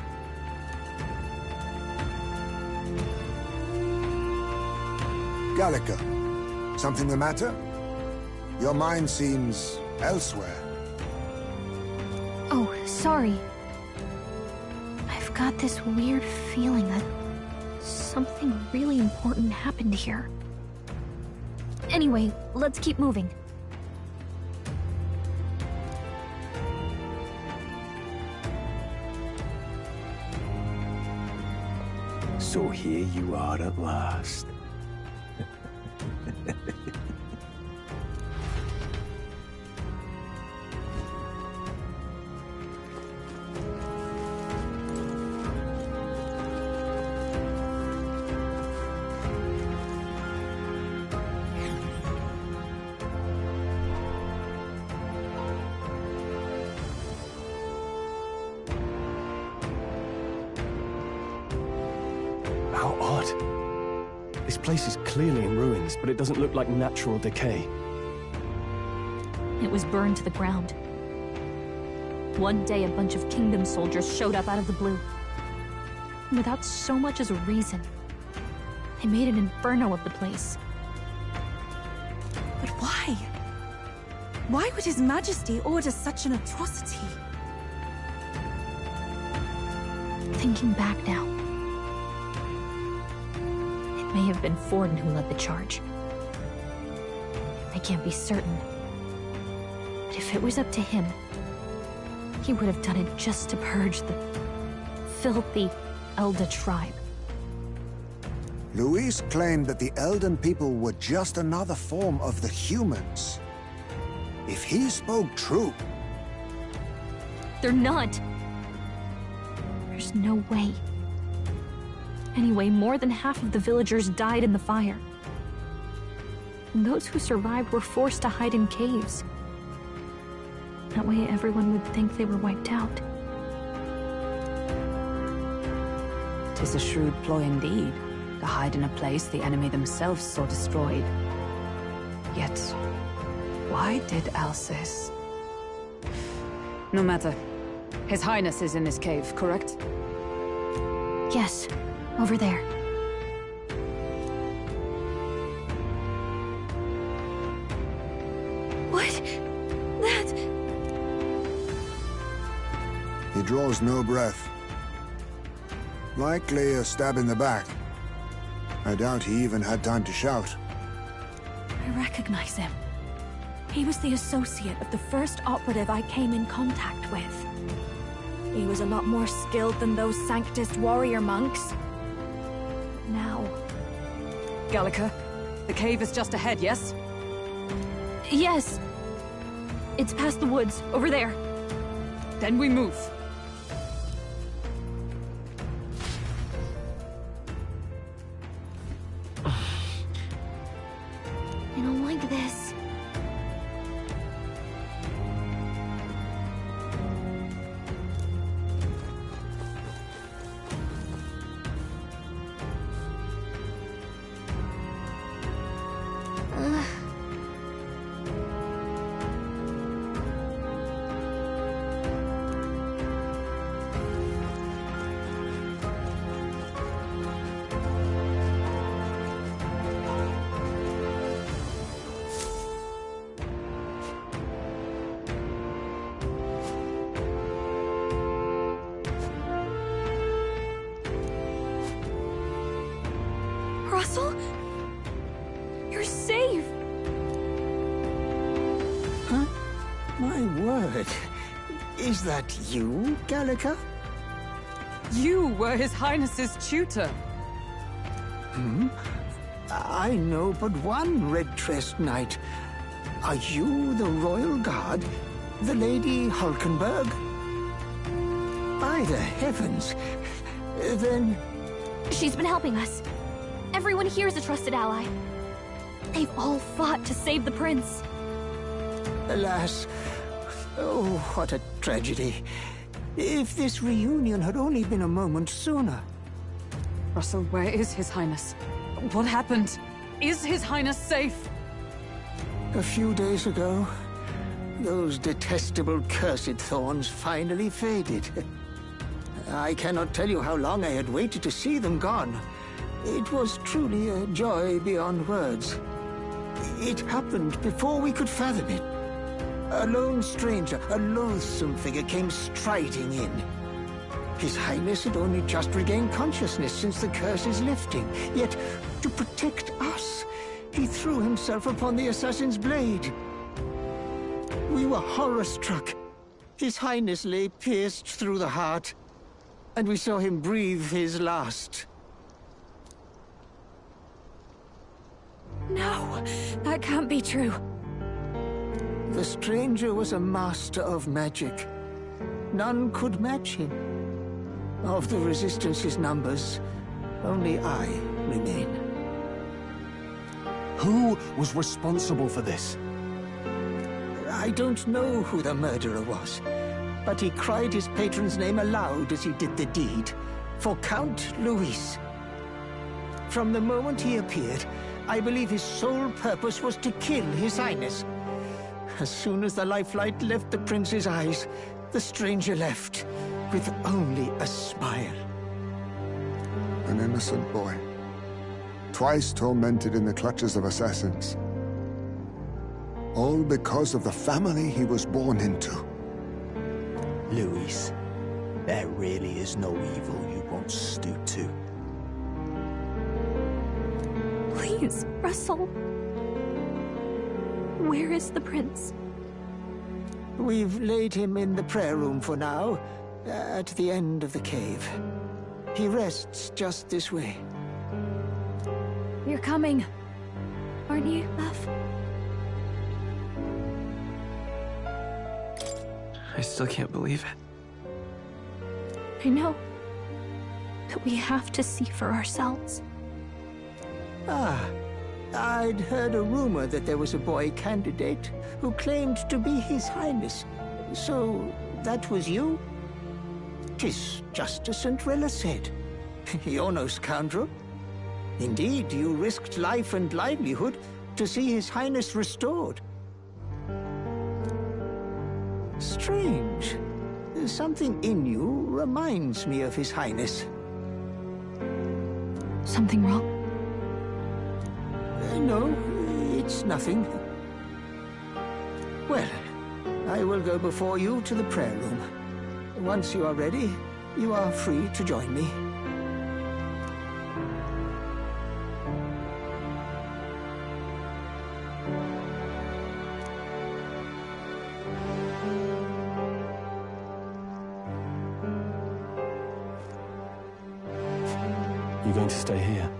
Gallica, something the matter? Your mind seems elsewhere. Oh, sorry. I've got this weird feeling that something really important happened here. Anyway, let's keep moving. So here you are at last. How odd. This place is clearly in ruins, but it doesn't look like natural decay. It was burned to the ground. One day, a bunch of kingdom soldiers showed up out of the blue. Without so much as a reason. They made an inferno of the place. But why? Why would His Majesty order such an atrocity? Thinking back now, it may have been Forden who led the charge. I can't be certain. But if it was up to him, he would have done it just to purge the filthy Elda tribe. Luis claimed that the Elden people were just another form of the humans. If he spoke true... They're not! There's no way. Anyway, more than half of the villagers died in the fire. And those who survived were forced to hide in caves. That way everyone would think they were wiped out. 'Tis a shrewd ploy indeed, to hide in a place the enemy themselves saw destroyed. Yet, why did Alsace? No matter. His Highness is in this cave, correct? Yes, over there. What? That... He draws no breath. Likely a stab in the back. I doubt he even had time to shout. I recognize him. He was the associate of the first operative I came in contact with. He was a lot more skilled than those Sanctist warrior monks. Now... Gallica, the cave is just ahead, yes? Yes! It's past the woods, over there. Then we move. I don't like this. Russell? You're safe! Huh? My word. Is that you, Gallica? You were His Highness's tutor. Hmm? I know but one red-tressed knight. Are you the Royal Guard? The Lady Hulkenberg? By the heavens! Then... She's been helping us. Everyone here is a trusted ally. They've all fought to save the prince. Alas. Oh, what a tragedy. If this reunion had only been a moment sooner. Russell, where is His Highness? What happened? Is His Highness safe? A few days ago, those detestable cursed thorns finally faded. I cannot tell you how long I had waited to see them gone. It was truly a joy beyond words. It happened before we could fathom it. A lone stranger, a loathsome figure, came striding in. His Highness had only just regained consciousness since the curse's lifting, yet to protect us, he threw himself upon the assassin's blade. We were horror-struck. His Highness lay pierced through the heart, and we saw him breathe his last. No, that can't be true. The stranger was a master of magic. None could match him. Of the Resistance's numbers, only I remain. Who was responsible for this? I don't know who the murderer was, but he cried his patron's name aloud as he did the deed, for Count Luis. From the moment he appeared, I believe his sole purpose was to kill His Highness. As soon as the lifelight left the prince's eyes, the stranger left, with only a smile. An innocent boy, twice tormented in the clutches of assassins. All because of the family he was born into. Luis, there really is no evil you won't stoop to. Please, Russell. Where is the prince? We've laid him in the prayer room for now, at the end of the cave. He rests just this way. You're coming, aren't you, love? I still can't believe it. I know. But we have to see for ourselves. Ah, I'd heard a rumor that there was a boy candidate who claimed to be His Highness. So, that was you? 'Tis just as St. Rilla said. You're no scoundrel. Indeed, you risked life and livelihood to see His Highness restored. Strange. Something in you reminds me of His Highness. Something wrong? No, it's nothing. Well, I will go before you to the prayer room. Once you are ready, you are free to join me. You going to stay here?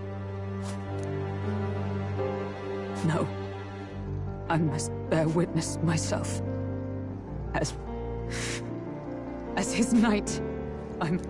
No. I must bear witness myself. As his knight, I'm...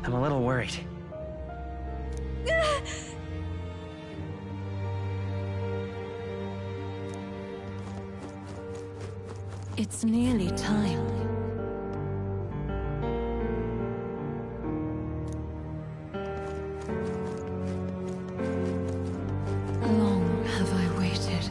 I'm a little worried. It's nearly time. Long have I waited.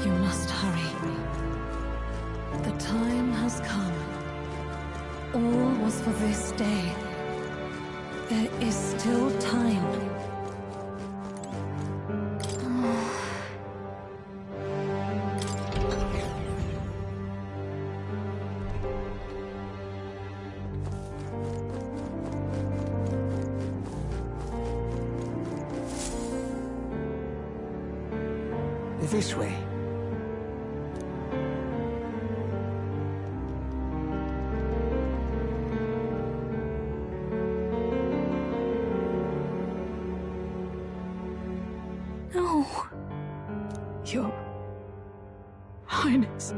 You must hurry. The time has come. All was for this day. There is still time. This way. Your Highness.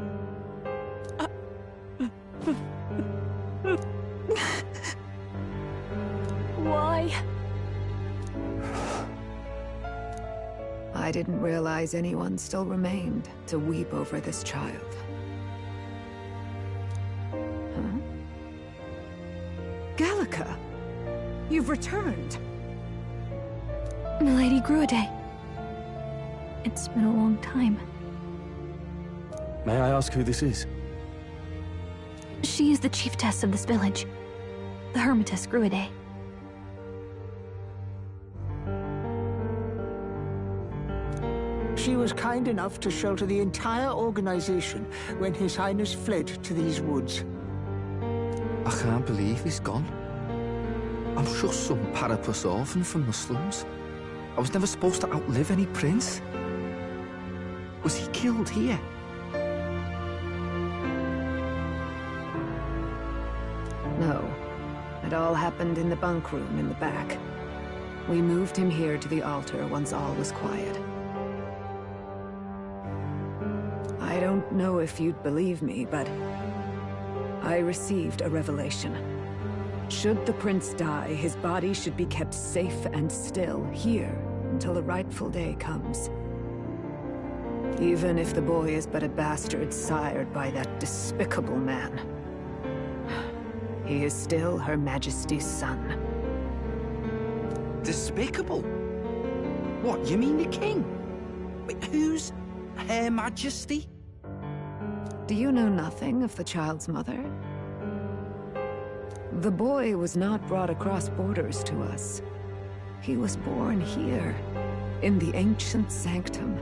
Why? I didn't realize anyone still remained to weep over this child. Huh? Gallica! You've returned! Milady Gruade. It's been a long time. May I ask who this is? She is the chiefess of this village. The Hermitess Gruade. She was kind enough to shelter the entire organization when His Highness fled to these woods. I can't believe he's gone. I'm just some parapus orphan from the slums. I was never supposed to outlive any prince. Was he killed here? No. It all happened in the bunk room in the back. We moved him here to the altar once all was quiet. I don't know if you'd believe me, but I received a revelation. Should the prince die, his body should be kept safe and still here until the rightful day comes. Even if the boy is but a bastard sired by that despicable man. He is still Her Majesty's son. Despicable? What, you mean the king? Wait, who's Her Majesty? Do you know nothing of the child's mother? The boy was not brought across borders to us. He was born here, in the ancient sanctum.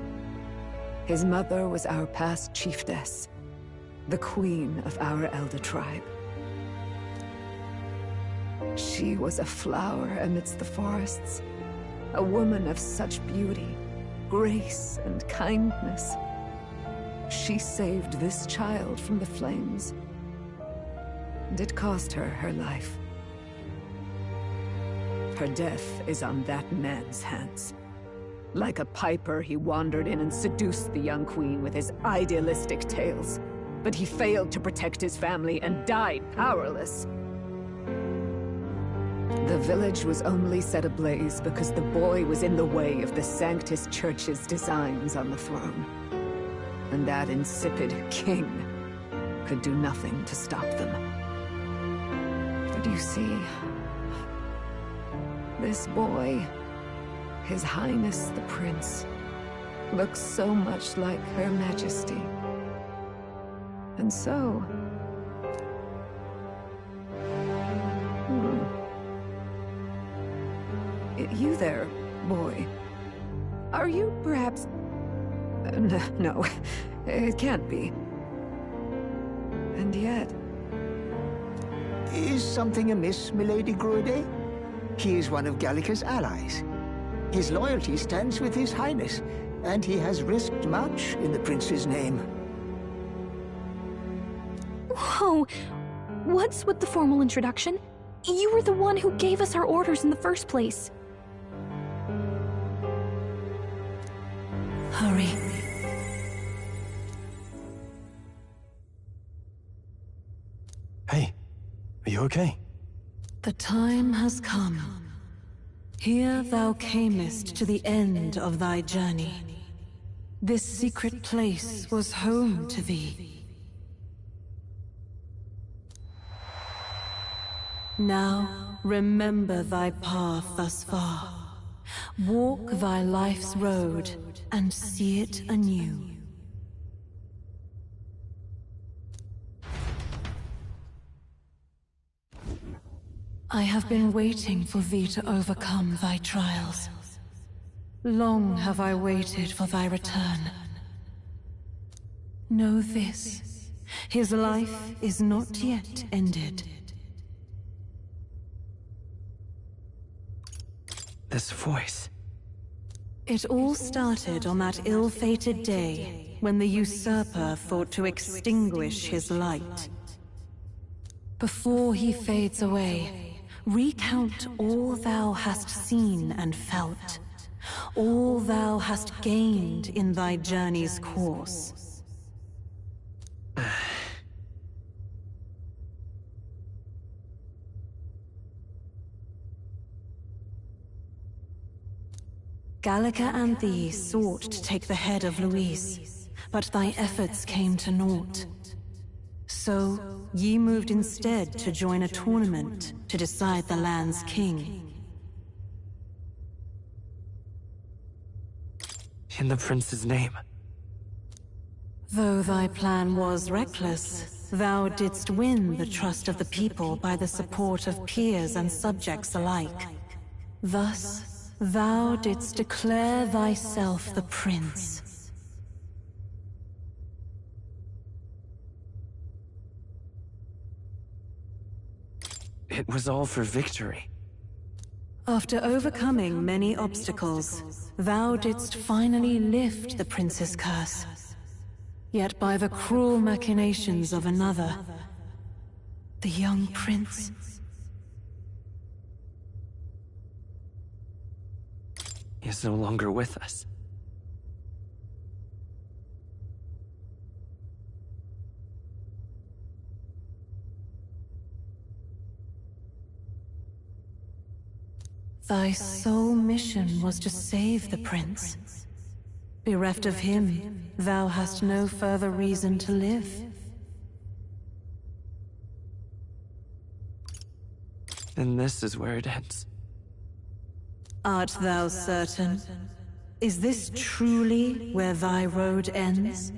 His mother was our past chiefess, the queen of our Elda tribe. She was a flower amidst the forests, a woman of such beauty, grace, and kindness. She saved this child from the flames, and it cost her her life. Her death is on that man's hands. Like a piper, he wandered in and seduced the young queen with his idealistic tales. But he failed to protect his family and died powerless. The village was only set ablaze because the boy was in the way of the Sanctus Church's designs on the throne. And that insipid king could do nothing to stop them. But you see, this boy, His Highness the Prince, looks so much like Her Majesty. And so... You there, boy. Are you perhaps... No, it can't be. And yet... Is something amiss, Milady Gruade? He is one of Gallica's allies. His loyalty stands with His Highness, and he has risked much in the prince's name. Whoa! What's with the formal introduction? You were the one who gave us our orders in the first place. Hurry. Hey, are you okay? The time has come. Here thou camest to the end of thy journey. This secret place was home to thee. Now, remember thy path thus far. Walk thy life's road and see it anew. I have been waiting for thee to overcome thy trials. Long have I waited for thy return. Know this, his life is not yet ended. This voice. It all started on that ill-fated day when the usurper thought to extinguish his light. Before he fades away, recount all thou hast seen and felt, all thou hast gained in thy journey's course. Gallica and thee sought to take the head of Luis, but thy efforts came to naught. So, ye moved instead to join a tournament to decide the land's king. In the prince's name. Though thy plan was reckless, thou didst win the trust of the people by the support of peers and subjects alike. Thus, thou didst declare thyself the prince. It was all for victory. After overcoming many obstacles, thou didst finally lift the prince's curse. Yet by the cruel machinations of another, the young prince is no longer with us. Thy sole mission was to save the prince. Bereft of him, thou hast no further reason to live. And this is where it ends. Art thou certain? Is this truly where thy road ends?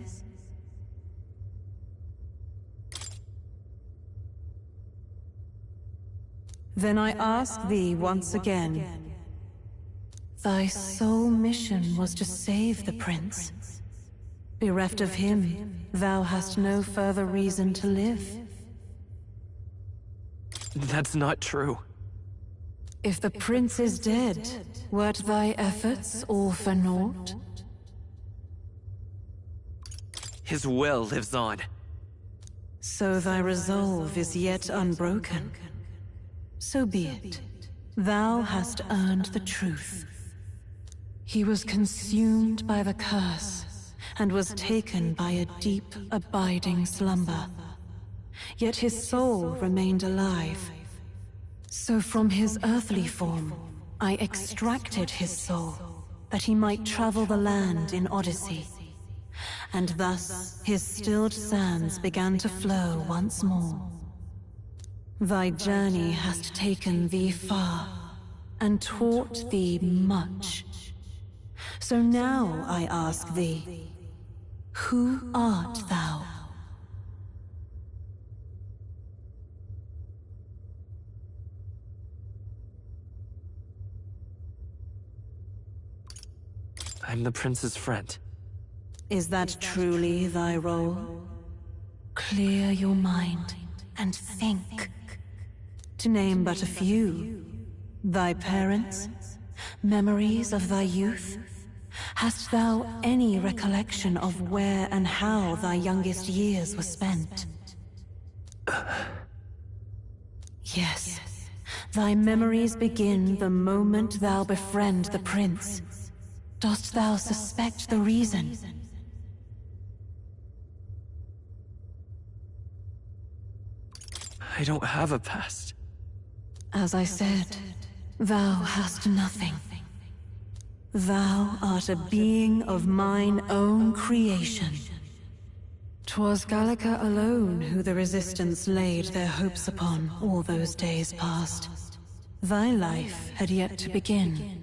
Then I ask thee once again. Thy sole mission was to save the prince. Bereft of him, thou hast no further reason to live. That's not true. If the prince is dead, weren't thy efforts all for naught? His will lives on. So thy resolve is yet unbroken. So be it. Thou hast earned the truth. He was consumed by the curse, and was taken by a deep, abiding slumber. Yet his soul remained alive. So from his earthly form, I extracted his soul, that he might travel the land in Odyssey. And thus his stilled sands began to flow once more. Thy journey hast taken thee far, and taught thee much. So now I ask thee, who art thou? I'm the prince's friend. Is that truly thy role? Clear your mind and think. To name but a few, thy parents, memories of thy youth? Hast thou any recollection of where and how thy youngest years were spent? Yes, thy memories begin the moment thou befriend the prince. Dost thou suspect the reason? I don't have a past. As I said, thou hast nothing. Thou art a being of mine own creation. 'Twas Gallica alone who the Resistance laid their hopes upon all those days past. Thy life had yet to begin.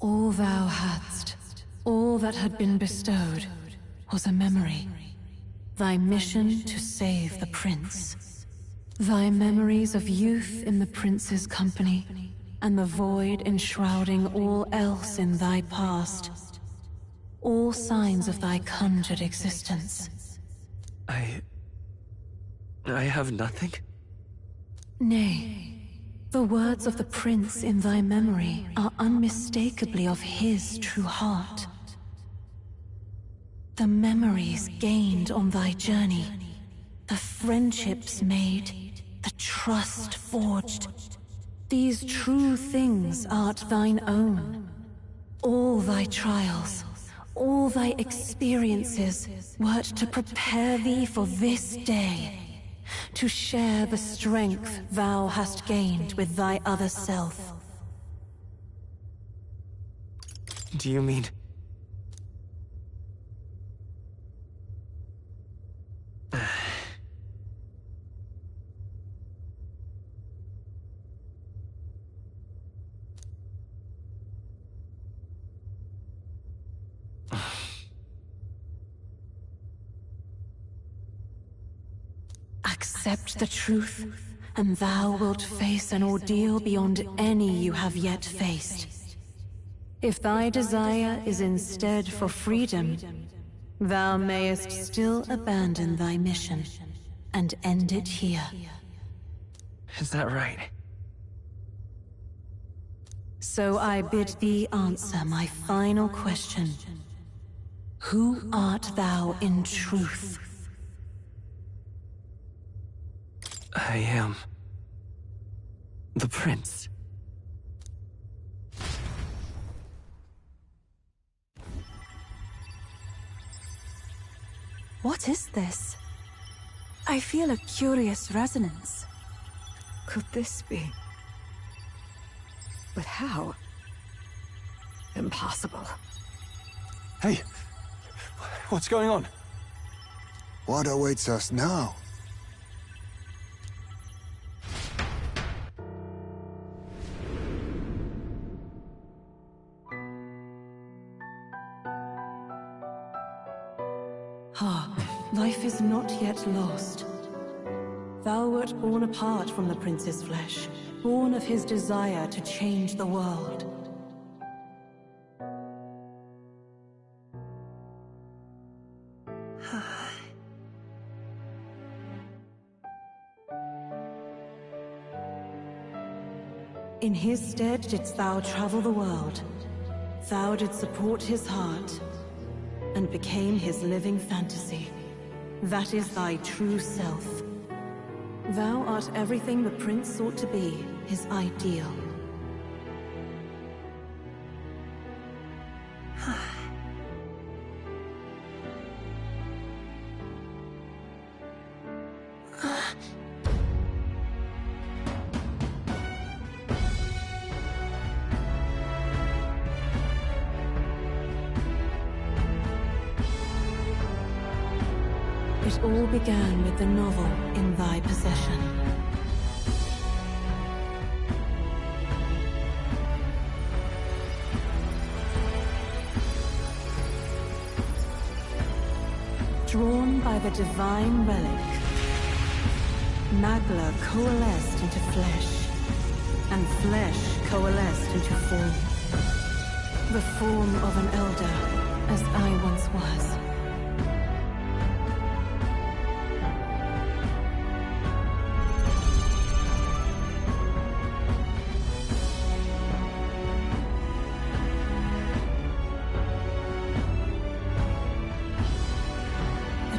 All thou hadst, all that had been bestowed, was a memory. Thy mission to save the prince. Thy memories of youth in the prince's company, and the void enshrouding all else in thy past. All signs of thy conjured existence. I have nothing? Nay, the words of the prince in thy memory are unmistakably of his true heart. The memories gained on thy journey, the friendships made, the trust forged. These true things art thine own. All thy trials, all thy experiences, wert to prepare thee for this day, to share the strength thou hast gained with thy other self. Do you mean... Accept the truth, and thou wilt face an ordeal beyond any you have yet faced. If thy desire is instead for freedom, thou mayest still abandon thy mission and end it here. Is that right? So I bid thee answer my final question. Who art thou in truth? I am... the prince. What is this? I feel a curious resonance. Could this be? But how? Impossible. Hey! What's going on? What awaits us now? Life is not yet lost. Thou wert born apart from the prince's flesh, born of his desire to change the world. In his stead didst thou travel the world. Thou didst support his heart, and became his living fantasy. That is thy true self. Thou art everything the prince sought to be, his ideal. It all began with the novel in thy possession. Drawn by the divine relic, Magla coalesced into flesh, and flesh coalesced into form. The form of an elder, as I once was.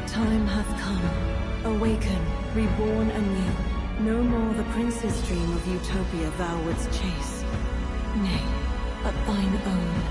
Time hath come. Awaken, reborn anew. No more the prince's dream of utopia thou wouldst chase. Nay, but thine own.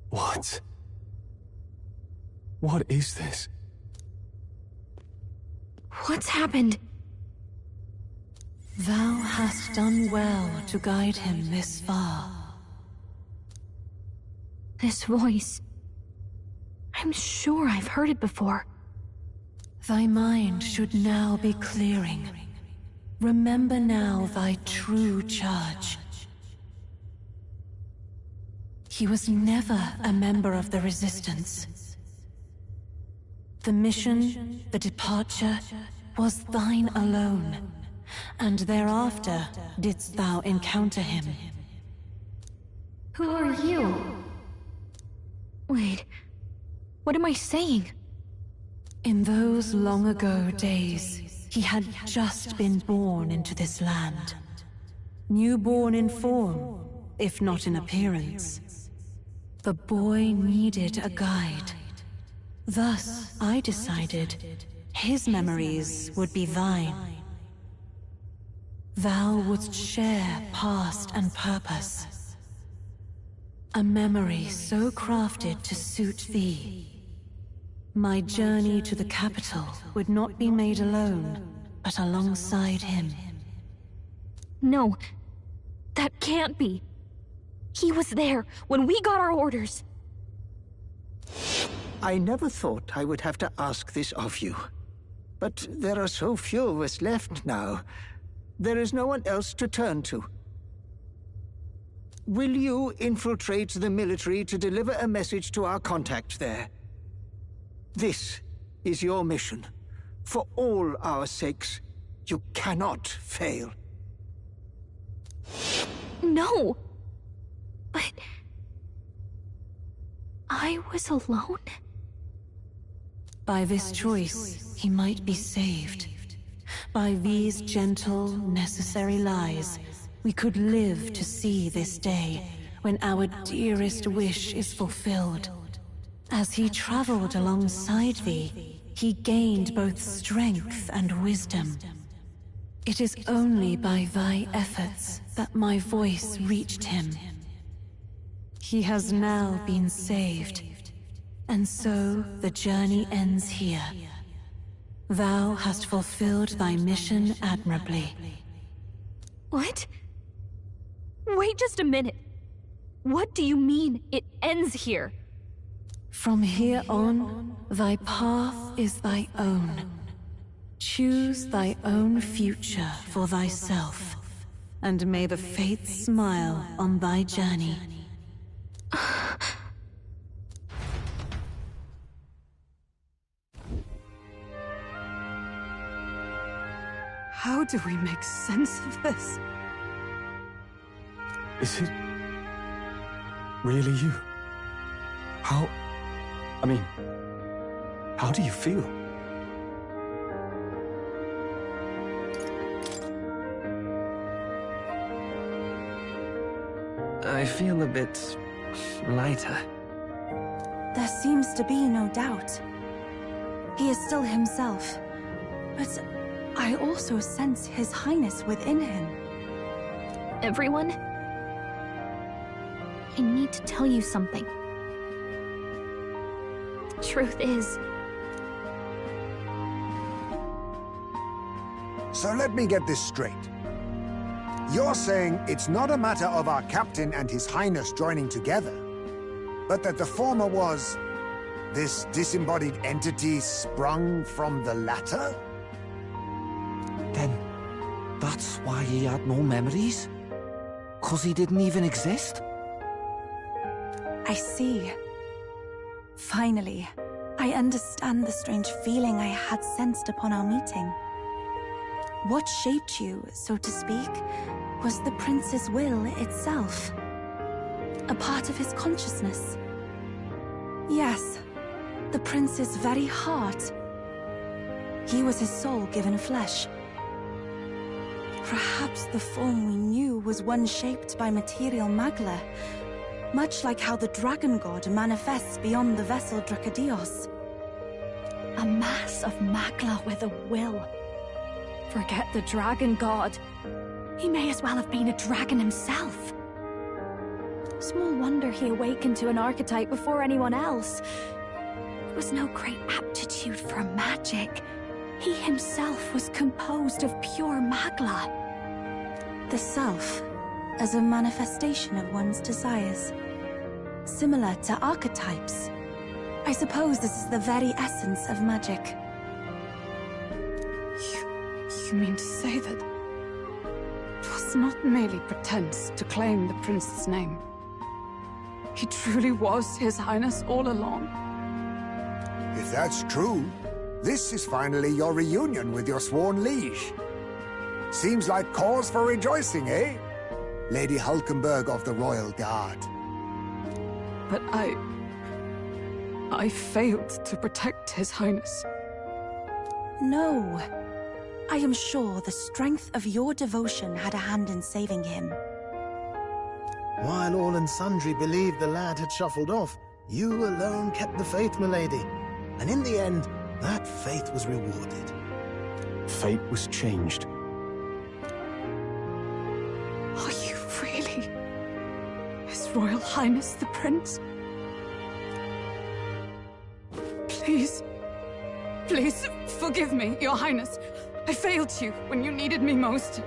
What? What is this? What's happened? Thou hast done well to guide him this far. This voice... I'm sure I've heard it before. Thy mind should now be clearing. Remember now thy true charge. He was never a member of the Resistance. The mission, the departure, was thine alone, and thereafter didst thou encounter him. Who are you? Wait, what am I saying? In those long ago days, he had just been born into this land. Newborn in form, if not in appearance. The boy needed a guide. Thus, I decided his memories would be thine. Thou wouldst share past and purpose. A memory so crafted to suit thee. My journey to the capital would not be made alone, but alongside him. No, that can't be. He was there when we got our orders. I never thought I would have to ask this of you. But there are so few of us left now. There is no one else to turn to. Will you infiltrate the military to deliver a message to our contact there? This is your mission. For all our sakes, you cannot fail. No! But... I was alone? By this choice, he might be saved. By these gentle, necessary lies, we could live to see this day, when our dearest wish is fulfilled. As he traveled alongside thee, he gained both strength and wisdom. It is only by thy efforts that my voice reached him. He has now been saved, and so the journey ends here. Thou hast fulfilled thy mission admirably. What? Wait just a minute. What do you mean, it ends here? From here on, thy path is thy own. Choose thy own future for thyself, and may the fates smile on thy journey. How do we make sense of this? Is it really you? How do you feel? I feel a bit lighter. There seems to be no doubt. He is still himself. But I also sense His Highness within him. Everyone? I need to tell you something. The truth is... So let me get this straight. You're saying it's not a matter of our captain and His Highness joining together, but that the former was... this disembodied entity sprung from the latter? Then, that's why he had no memories? 'Cause he didn't even exist? I see. Finally, I understand the strange feeling I had sensed upon our meeting. What shaped you, so to speak, was the prince's will itself. A part of his consciousness. Yes, the prince's very heart. He was his soul given flesh. Perhaps the form we knew was one shaped by material magla, much like how the dragon god manifests beyond the vessel Drakadios. A mass of magla with a will. Forget the dragon god. He may as well have been a dragon himself. Small wonder he awakened to an archetype before anyone else. It was no great aptitude for magic. He himself was composed of pure magla. The self, as a manifestation of one's desires. Similar to archetypes. I suppose this is the very essence of magic. You mean to say that it was not merely pretense to claim the prince's name? He truly was His Highness all along? If that's true, This is finally your reunion with your sworn liege. Seems like cause for rejoicing, eh? Lady Hulkenberg of the Royal Guard. But I failed to protect His Highness. No. I am sure the strength of your devotion had a hand in saving him. While all and sundry believed the lad had shuffled off, you alone kept the faith, milady. And in the end, that faith was rewarded. Fate was changed. Are you really His Royal Highness the Prince? Please, please forgive me, Your Highness. I failed you when you needed me most.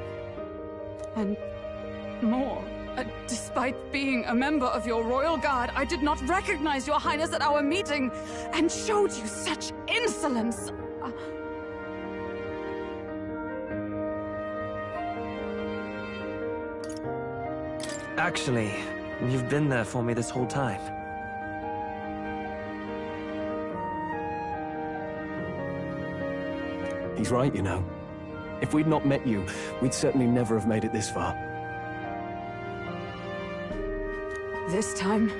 And more, despite being a member of your Royal Guard, I did not recognize Your Highness at our meeting and showed you such insolence. Actually, you've been there for me this whole time. He's right, you know. If we'd not met you, we'd certainly never have made it this far. This time,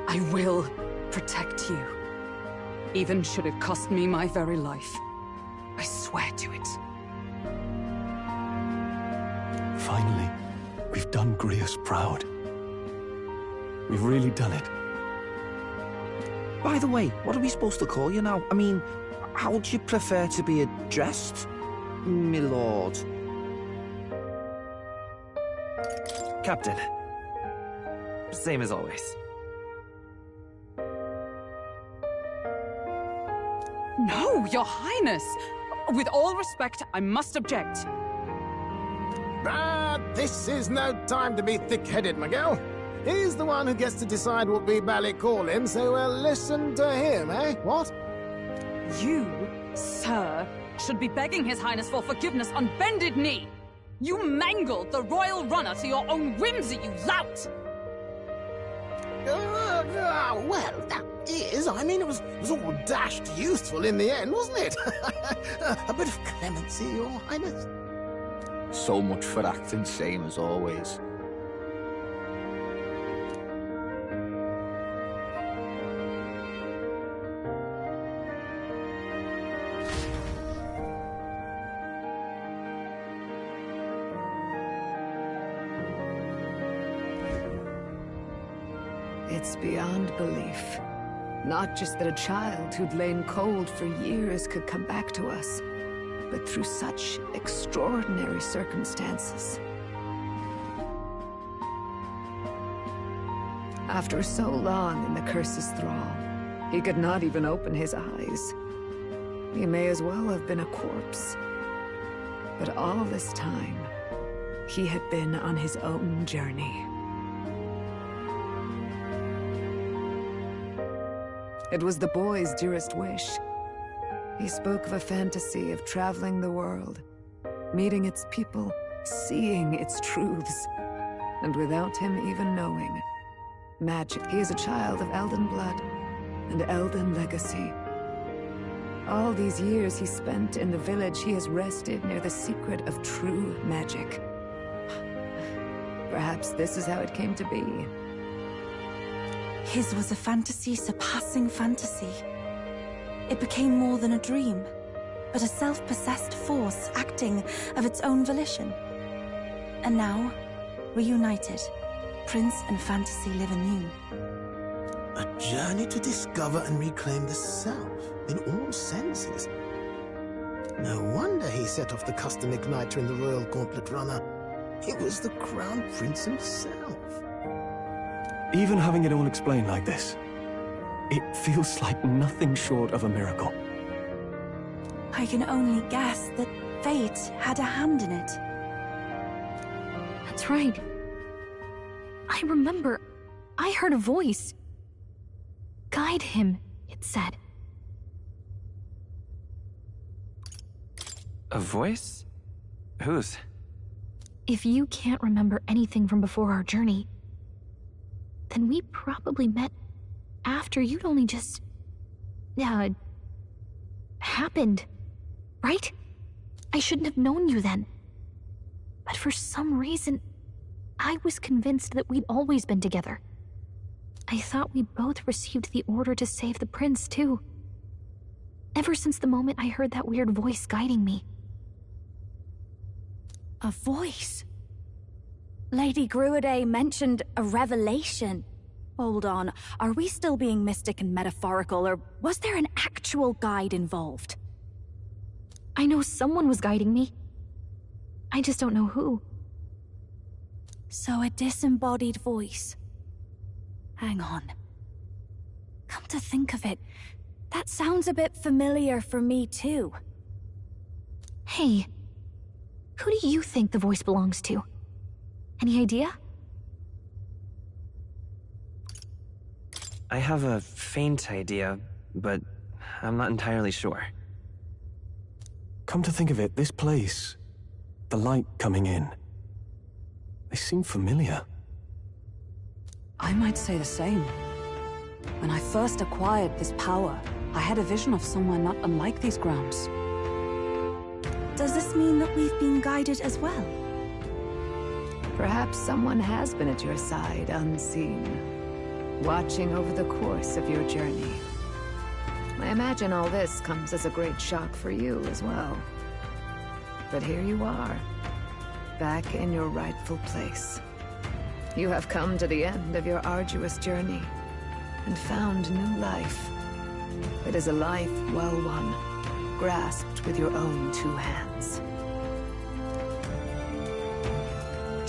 I will protect you. Even should it cost me my very life. I swear to it. Finally, we've done Grius proud. We've really done it. By the way, what are we supposed to call you now? I mean, how would you prefer to be addressed, my lord? Captain. Same as always. No, Your Highness! With all respect, I must object. But this is no time to be thick-headed, Miguel. He's the one who gets to decide what we bally call him, so we'll listen to him, eh? What? You, sir, should be begging His Highness for forgiveness on bended knee. You mangled the royal runner to your own whimsy, you lout! Well, that is, I mean, it was all dashed useful in the end, wasn't it? A bit of clemency, Your Highness. So much for acting same as always. It's beyond belief. Not just that a child who'd lain cold for years could come back to us, but through such extraordinary circumstances. After so long in the curse's thrall, he could not even open his eyes. He may as well have been a corpse. But all this time, he had been on his own journey. It was the boy's dearest wish. He spoke of a fantasy of traveling the world, meeting its people, seeing its truths, and without him even knowing. Magic. He is a child of Elden blood and Elden legacy. All these years he spent in the village, he has rested near the secret of true magic. Perhaps this is how it came to be. His was a fantasy surpassing fantasy. It became more than a dream, but a self-possessed force acting of its own volition. And now, reunited, Prince and fantasy live anew. A journey to discover and reclaim the self, in all senses. No wonder he set off the custom igniter in the Royal Gauntlet Runner. He was the Crown Prince himself. Even having it all explained like this, it feels like nothing short of a miracle. I can only guess that fate had a hand in it. That's right. I remember, I heard a voice. Guide him, it said. A voice? Whose? If you can't remember anything from before our journey, then we probably met after you'd only just... happened, right? I shouldn't have known you then. But for some reason, I was convinced that we'd always been together. I thought we both received the order to save the prince, too. Ever since the moment I heard that weird voice guiding me. A voice? Lady Gruiday mentioned a revelation. Hold on, are we still being mystic and metaphorical, or was there an actual guide involved? I know someone was guiding me. I just don't know who. So a disembodied voice. Hang on. Come to think of it, that sounds a bit familiar for me too. Hey, who do you think the voice belongs to? Any idea? I have a faint idea, but I'm not entirely sure. Come to think of it, this place, the light coming in, they seem familiar. I might say the same. When I first acquired this power, I had a vision of somewhere not unlike these grounds. Does this mean that we've been guided as well? Perhaps someone has been at your side unseen, watching over the course of your journey. I imagine all this comes as a great shock for you as well. But here you are, back in your rightful place. You have come to the end of your arduous journey and found new life. It is a life well won, grasped with your own two hands.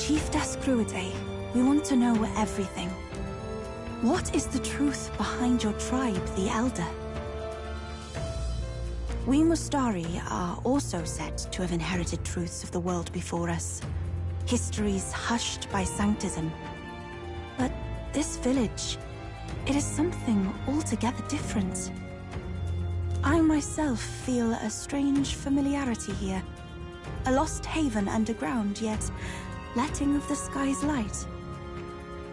Chiefess Gruiday, we want to know everything. What is the truth behind your tribe, the Elder? We Mustari are also said to have inherited truths of the world before us. Histories hushed by sanctism. But this village, it is something altogether different. I myself feel a strange familiarity here. A lost haven underground, yet letting of the sky's light.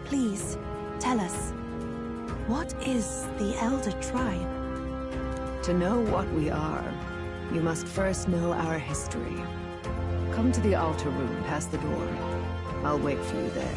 Please, tell us, what is the Elder tribe? To know what we are, you must first know our history. Come to the altar room past the door. I'll wait for you there.